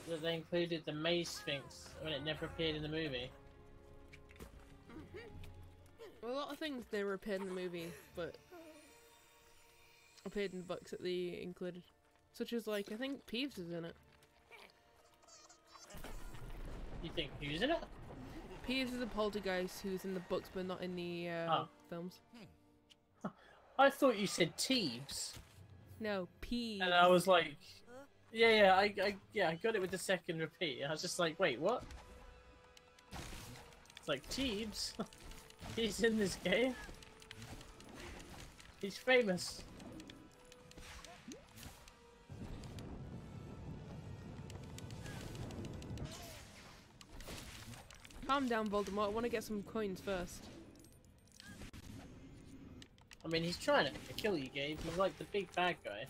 that they included the Maze Sphinx when it never appeared in the movie. Well, a lot of things never appeared in the movie, but appeared in the books that they included. Such as, like, I think Peeves is in it. You think who's in it? Peeves is a poltergeist who's in the books but not in the films. I thought you said Teebs. No, Peeves. And I was like, yeah, I got it with the second repeat. I was just like, wait, what? It's like Teebs. He's in this game. He's famous. Calm down, Voldemort. I want to get some coins first. I mean, he's trying to kill you, Gabe. He's like the big bad guy.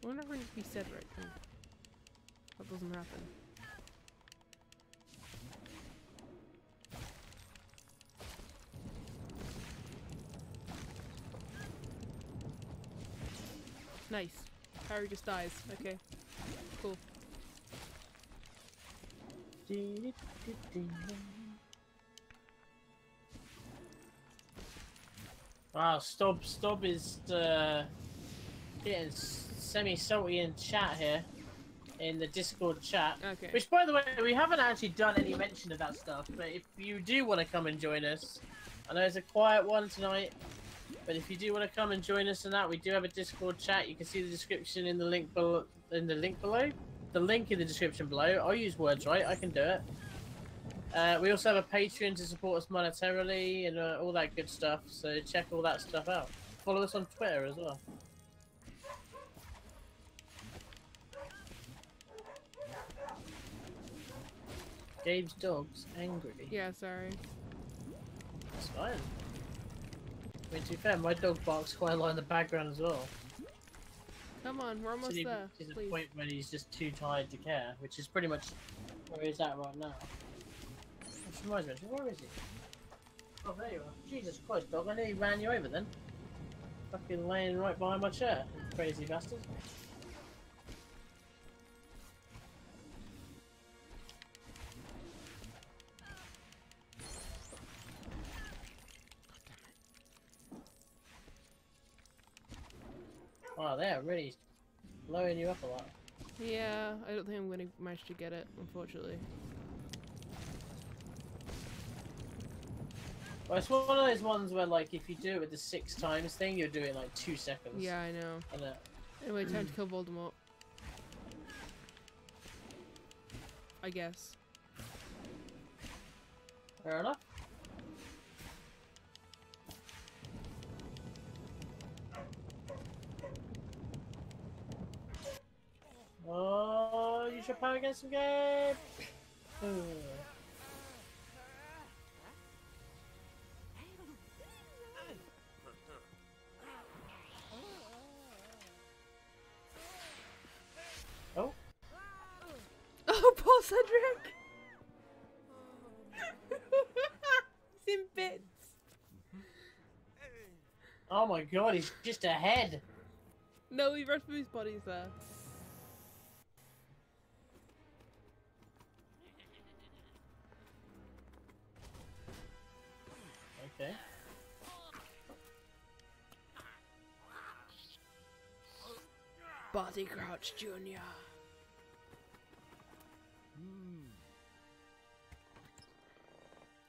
I wonder if it needs to be said right now. That doesn't happen. Nice. Harry just dies. Okay. Cool. Wow, Stob is getting semi-salty in chat here, in the Discord chat. Okay. Which, by the way, we haven't actually done any mention of that stuff, but if you do want to come and join us, I know it's a quiet one tonight, but if you do want to come and join us in that, we do have a Discord chat. You can see the description in the link below. The link in the description below. I'll use words right. I can do it. We also have a Patreon to support us monetarily and all that good stuff. So check all that stuff out. Follow us on Twitter as well. Gabe's dog's angry. Yeah, sorry. It's fine. I mean, to be fair, my dog barks quite a lot in the background as well. Come on, we're almost there. He's at a Please. point when he's just too tired to care, which is pretty much where he's at right now. Which reminds me, where is he? Oh, there you are. Jesus Christ, dog, I nearly ran you over then. Fucking laying right behind my chair, you crazy bastard. Wow, they're really blowing you up a lot. Yeah, I don't think I'm gonna manage to get it, unfortunately. Well, it's one of those ones where, like, if you do it with the 6 times thing, you're doing like 2 seconds. Yeah, I know. And, Anyway, time to kill Voldemort. I guess. fair enough. Oh, use your power against him, Gabe! Oh. Oh, poor Cedric! He's in bits. Oh my god, he's just a head! No, he rest of his body's there. Okay. Barty Crouch Jr.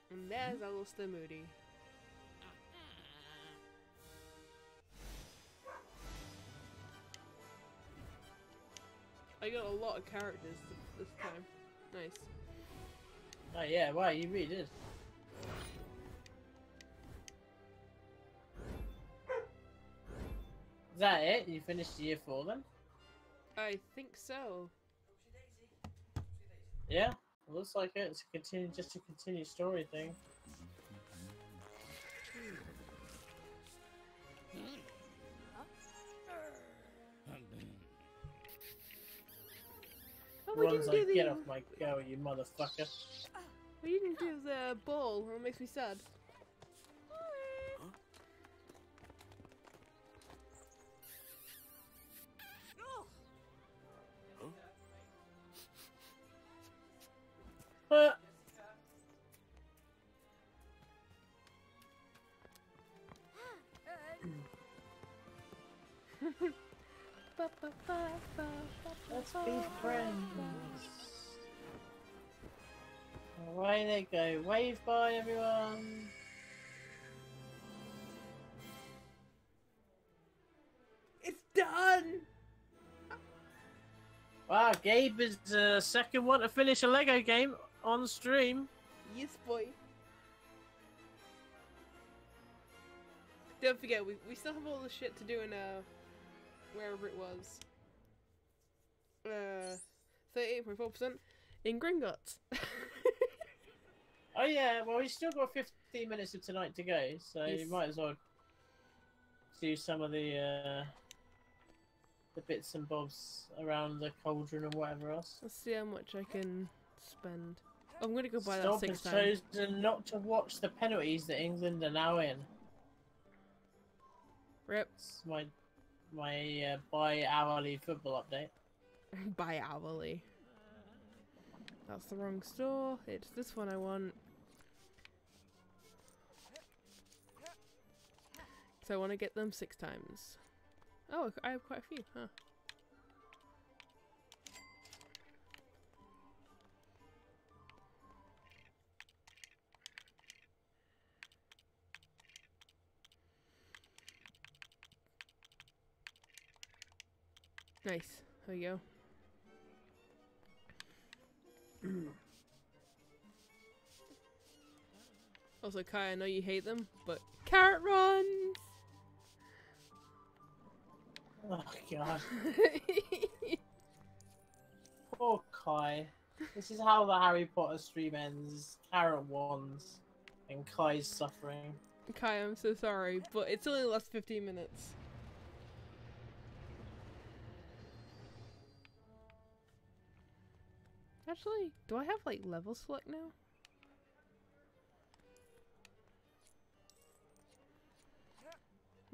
And there's Alistair Moody. I got a lot of characters this time. Nice. Oh yeah, wow, you really did. Is that it? You finished year 4 then? I think so. Yeah, it looks like it. It's just a continued story thing. Oh, we Ron's didn't do like, the... get off my go, you motherfucker. What you didn't do the ball? It makes me sad. Huh? Let's be friends. Away they go. Wave bye, everyone. It's done! Wow, Gabe is the second one to finish a Lego game on stream. Yes, boy. Don't forget, we still have all the shit to do in wherever it was. 38.4% in Gringotts. Oh yeah, well we still got 15 minutes of tonight to go, so Yes. you might as well do some of the bits and bobs around the cauldron and whatever else. Let's see how much I can spend. I'm gonna go buy that Stop 6 has times. chosen not to watch the penalties that England are now in. Rip. It's my bi-hourly football update. Buy hourly. That's the wrong store. It's this one I want. So I want to get them 6 times. Oh, I have quite a few, huh? Nice. There we go. Also, Kai, I know you hate them, but carrot runs! Oh god. Poor Kai. This is how the Harry Potter stream ends. Carrot wands. And Kai's suffering. Kai, I'm so sorry, but it's only the last 15 minutes. Actually, do I have like level select now?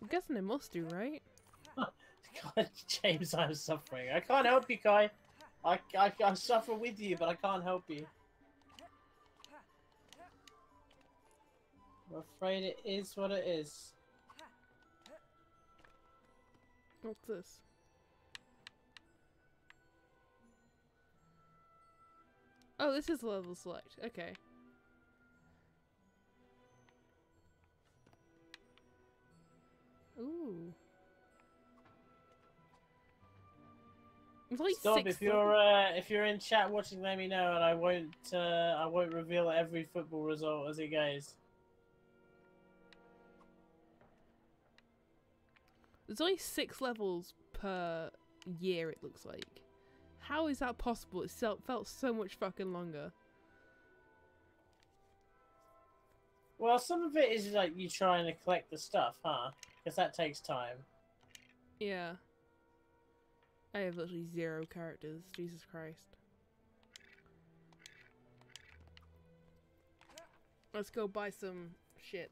I'm guessing I must do, right? God, James, I'm suffering. I can't help you, Kai. I suffer with you, but I can't help you. I'm afraid it is what it is. What's this? Oh, this is level select. Okay. Ooh. It's like Stop! 6 If you're in chat watching, let me know, and I won't reveal every football result as it goes. There's only 6 levels per year, it looks like. How is that possible? It felt so much fucking longer. Well, some of it is like you trying to collect the stuff, huh? Because that takes time. Yeah. I have literally 0 characters. Jesus Christ. Let's go buy some shit.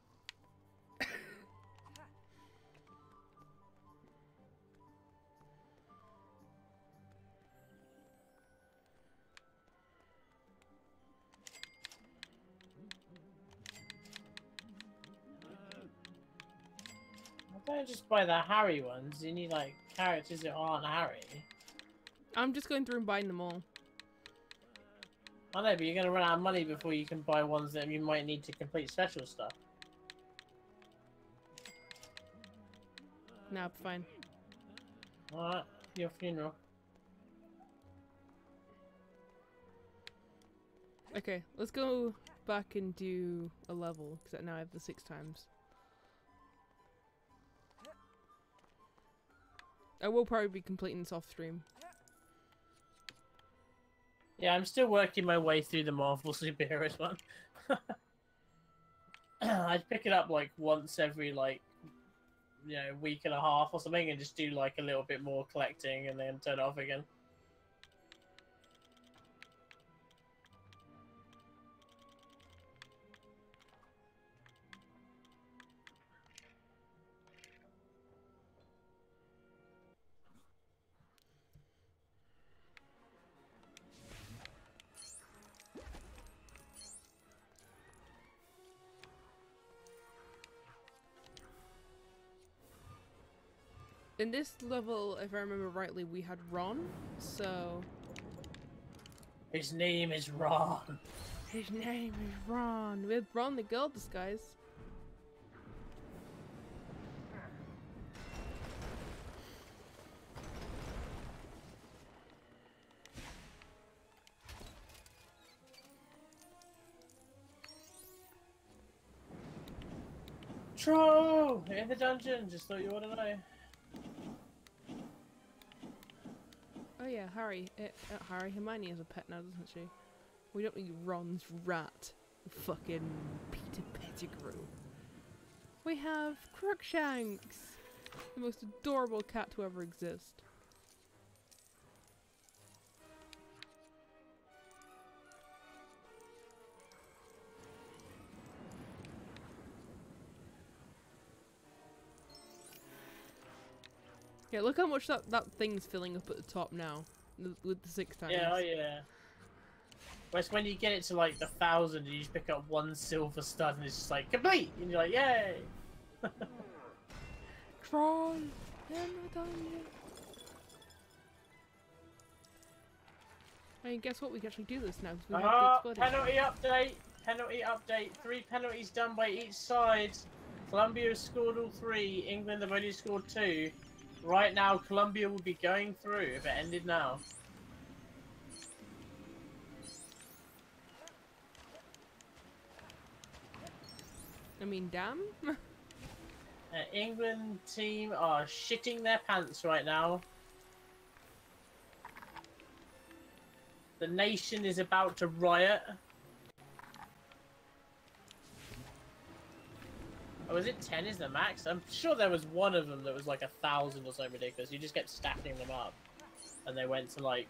Don't just buy the Harry ones. You need like characters that aren't Harry. I'm just going through and buying them all. I know, but you're gonna run out of money before you can buy ones that you might need to complete special stuff. Nah, fine. Alright, your funeral. Okay, let's go back and do a level, because now I have the 6 times. I will probably be completing this off stream. Yeah, I'm still working my way through the Marvel superheroes one. I'd pick it up like once every like, you know, week and a half or something, and just do like a little bit more collecting and then turn it off again. In this level, if I remember rightly, we had Ron, so... His name is Ron. His name is Ron. With Ron the girl disguise. True! In the dungeon, just thought you would to know. Oh yeah, Harry. Hermione has a pet now, doesn't she? We don't need Ron's rat. Fucking Peter Pettigrew. We have Crookshanks! The most adorable cat to ever exist. Yeah, look how much that thing's filling up at the top now. With the 6 times. Yeah, oh yeah. Whereas when you get it to like the 1,000 and you just pick up 1 silver stud and it's just like complete! And you're like, yay! Troll! Yeah, not done yet. I mean, guess what? We can actually do this now because we have the exploding. Penalty update! Penalty update. 3 penalties done by each side. Colombia has scored all 3. England have only scored 2. Right now, Colombia would be going through if it ended now. I mean, damn. England team are shitting their pants right now. The nation is about to riot. Oh, was it 10 is the max? I'm sure there was one of them that was like 1,000 or something ridiculous. You just kept stacking them up. And they went to like...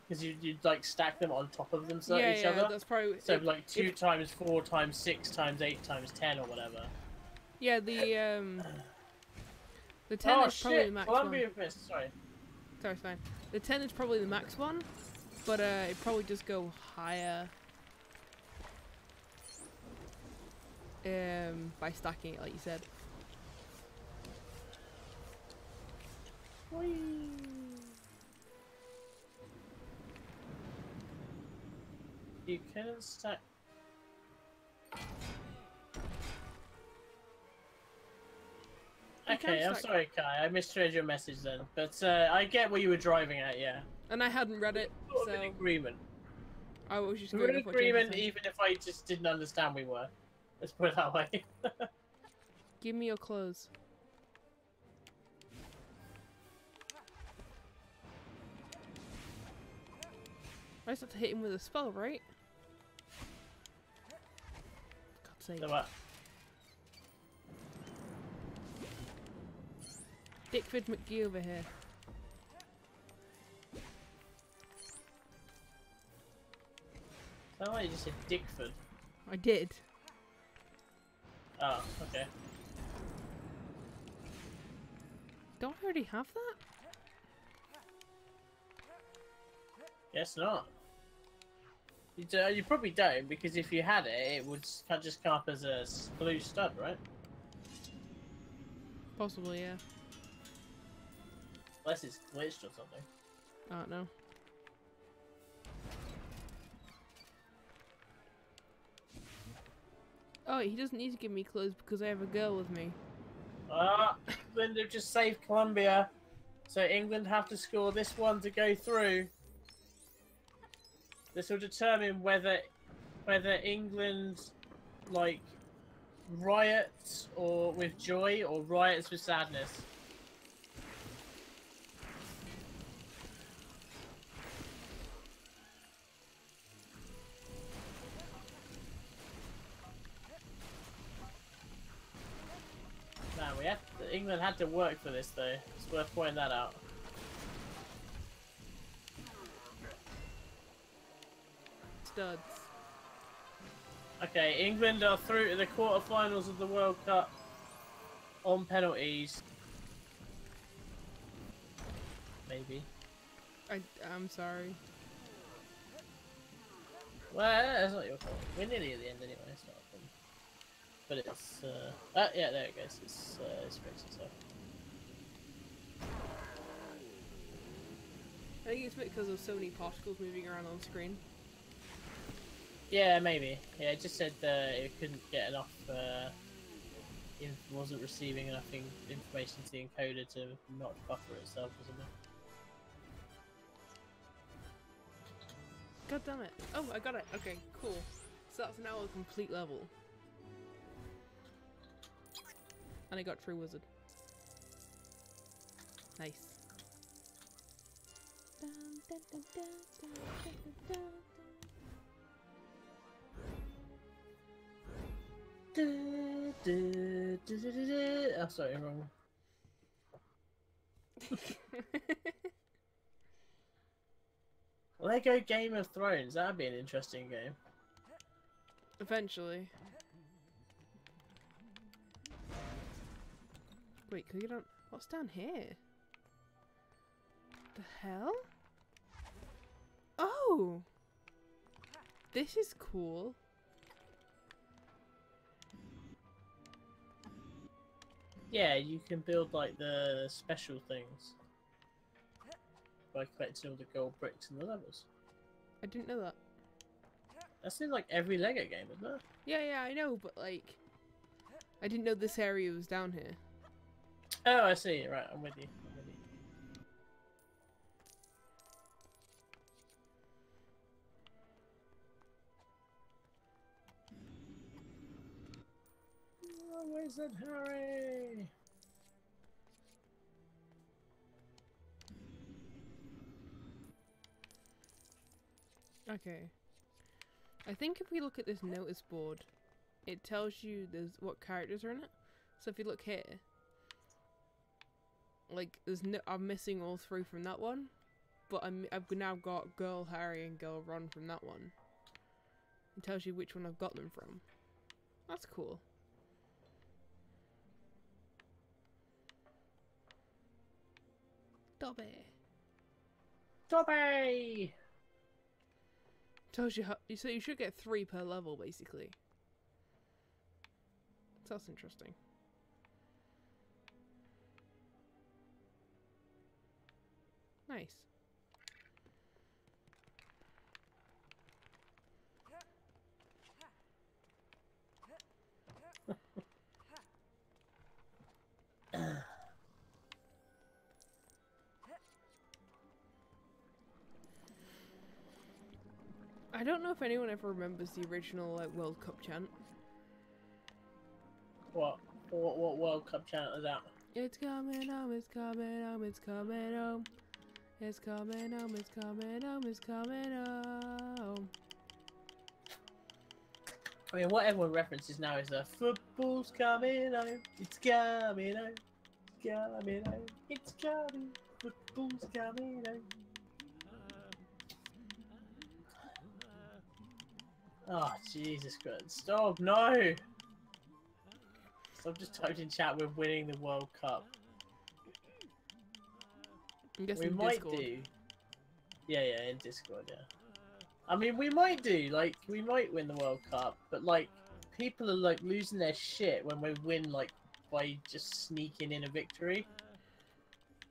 Because you'd like stack them on top of them each other. That's probably... So like 2 times 4 times 6 times 8 times 10 or whatever. Yeah, the 10 is probably the max Colombia one. missed, sorry. Sorry, it's fine. The 10 is probably the max one, but it probably just go higher by stacking it, like you said. Whee! You couldn't stack. Okay, I'm sorry, Kai. I misread your message then, but I get what you were driving at. Yeah. And I hadn't read it, so. We're in agreement. I was just We going were in to agreement, even if I just didn't understand we were. Let's put it that way. Give me your clothes. I just have to hit him with a spell, right? God's sake. So what? Dickford McGee over here. Sound like you just said Dickford. I did. Oh, okay. Don't I already have that? Guess not. You probably don't, because if you had it, it would just come up as a blue stud, right? Possibly, yeah. Unless it's glitched or something. I don't know. Oh, he doesn't need to give me clothes because I have a girl with me. England have just saved Colombia, so England have to score this one to go through. This will determine whether England like riots or with joy or riots with sadness. Man, England had to work for this though. It's worth pointing that out. Studs. Okay, England are through to the quarterfinals of the World Cup on penalties. Maybe. I'm sorry. Well, that's not your fault. We're nearly at the end anyway, it's not a problem. But it's, yeah, there it goes. It's fixed itself. I think it's because of so many particles moving around on screen. Yeah, maybe. Yeah, it just said it couldn't get enough. Wasn't receiving enough information to the encoder to not buffer itself or something. God damn it. Oh, I got it. Okay, cool. So that's now a complete level. And I got True Wizard. Nice. Oh, sorry, wrong. Lego Game of Thrones. That'd be an interesting game. Eventually. Wait, can we get on? What's down here? The hell? Oh! This is cool. Yeah, you can build like the special things by collecting all the gold bricks in the levels. I didn't know that. That's in like every Lego game, isn't it? Yeah, I know, but like, I didn't know this area was down here. Oh, I see. Right, I'm with you. I'm with you. Oh, Wizard Harry! Okay. I think if we look at this notice board, it tells you there's what characters are in it. So if you look here, like there's no, I'm missing all three from that one, but I've now got Girl Harry and Girl Ron from that one. It tells you which one I've got them from. That's cool. Dobby. Dobby! Tells you how, so you should get 3 per level basically. So that's interesting. Nice. I don't know if anyone ever remembers the original like World Cup chant. What World Cup chant is that? It's coming home, it's coming home, it's coming home. It's coming home, it's coming home, it's coming home. I mean, what everyone references now is football's coming home, it's coming home, it's coming home, it's coming, football's coming home. Oh, Jesus Christ. Stop, no! Stop just typing chat, we're winning the World Cup. I'm guessing We might Discord. do. Yeah, in Discord, yeah. I mean, we might do, like, we might win the World Cup, but, like, people are, like, losing their shit when we win, like, by just sneaking in a victory.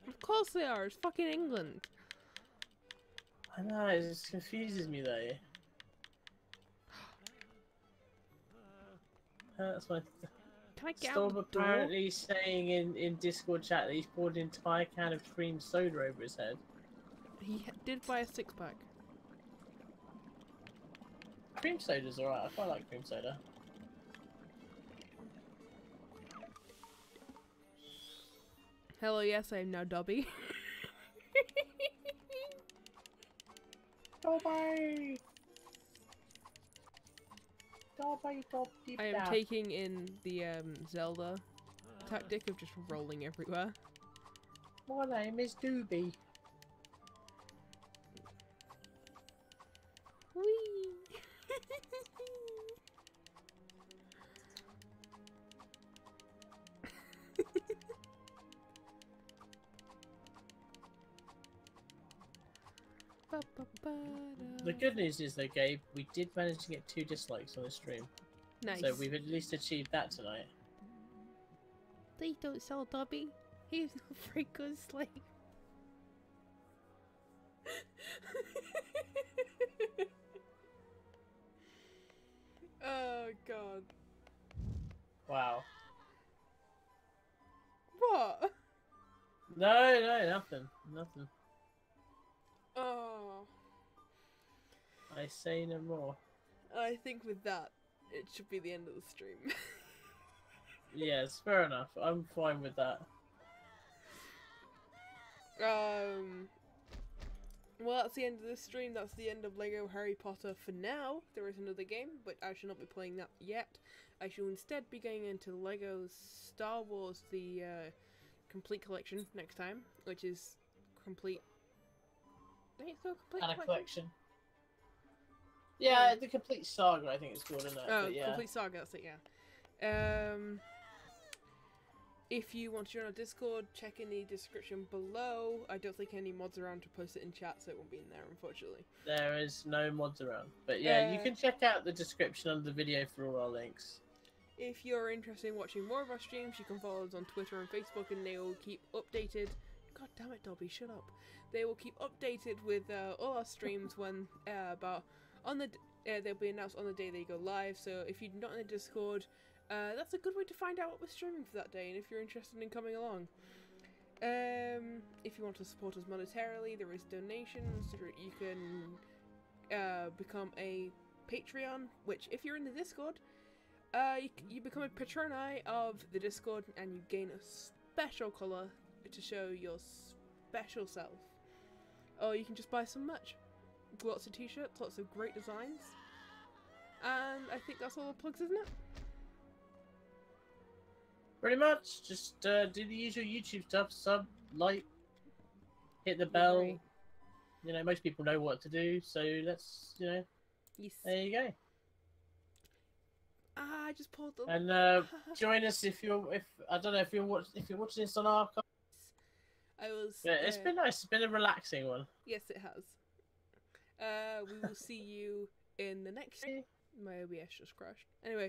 Of course they are, it's fucking England. I know, it just confuses me, though. That's my... Can I get out Storm the door? apparently saying in Discord chat that he's poured an entire can of cream soda over his head. He did buy a 6-pack. Cream soda's alright, I quite like cream soda. Hello, yes, I am now Dobby. Dobby! Dobby, Dobby, I am taking in the Zelda tactic of just rolling everywhere. My name is Doobie. Whee! The good news is though, Gabe, we did manage to get 2 dislikes on the stream. Nice. So we've at least achieved that tonight. Please don't sell Dobby. He's not very good slave. No, nothing. Oh, I say no more. I think with that, it should be the end of the stream. Yes, fair enough. I'm fine with that. Well, that's the end of this stream. That's the end of Lego Harry Potter for now. There is another game, but I shall not be playing that yet. I shall instead be going into Lego Star Wars, the complete collection next time, which is complete. I think it's called complete And a collection. collection. Yeah, the complete saga, I think it's called, isn't it? Oh, But yeah. complete saga. That's it. Yeah. If you want to join our Discord, check in the description below. I don't think any mods around to post it in chat, so it won't be in there, unfortunately. There is no mods around. But yeah, you can check out the description of the video for all our links. If you're interested in watching more of our streams, you can follow us on Twitter and Facebook, and they will keep updated. God damn it, Dobby, shut up. They will keep updated with all our streams when they'll be announced on the day they go live. So if you're not in the Discord, that's a good way to find out what we're streaming for that day, and if you're interested in coming along. If you want to support us monetarily, there is donations. You can become a Patreon, which if you're in the Discord, you become a patroni of the Discord, and you gain a special colour to show your special self. Or you can just buy some merch. Lots of t-shirts, lots of great designs. And I think that's all the plugs, isn't it? Pretty much. Just do the usual YouTube stuff. Sub, like, hit the bell. Right. You know, most people know what to do, so let's, you know, Yes. there you go. I just pulled the... And join us if I don't know if you're watching this on archive. I was... Yeah, it's been nice. It's been a relaxing one. Yes, it has. We will see you in the next... My OBS just crashed. Anyway.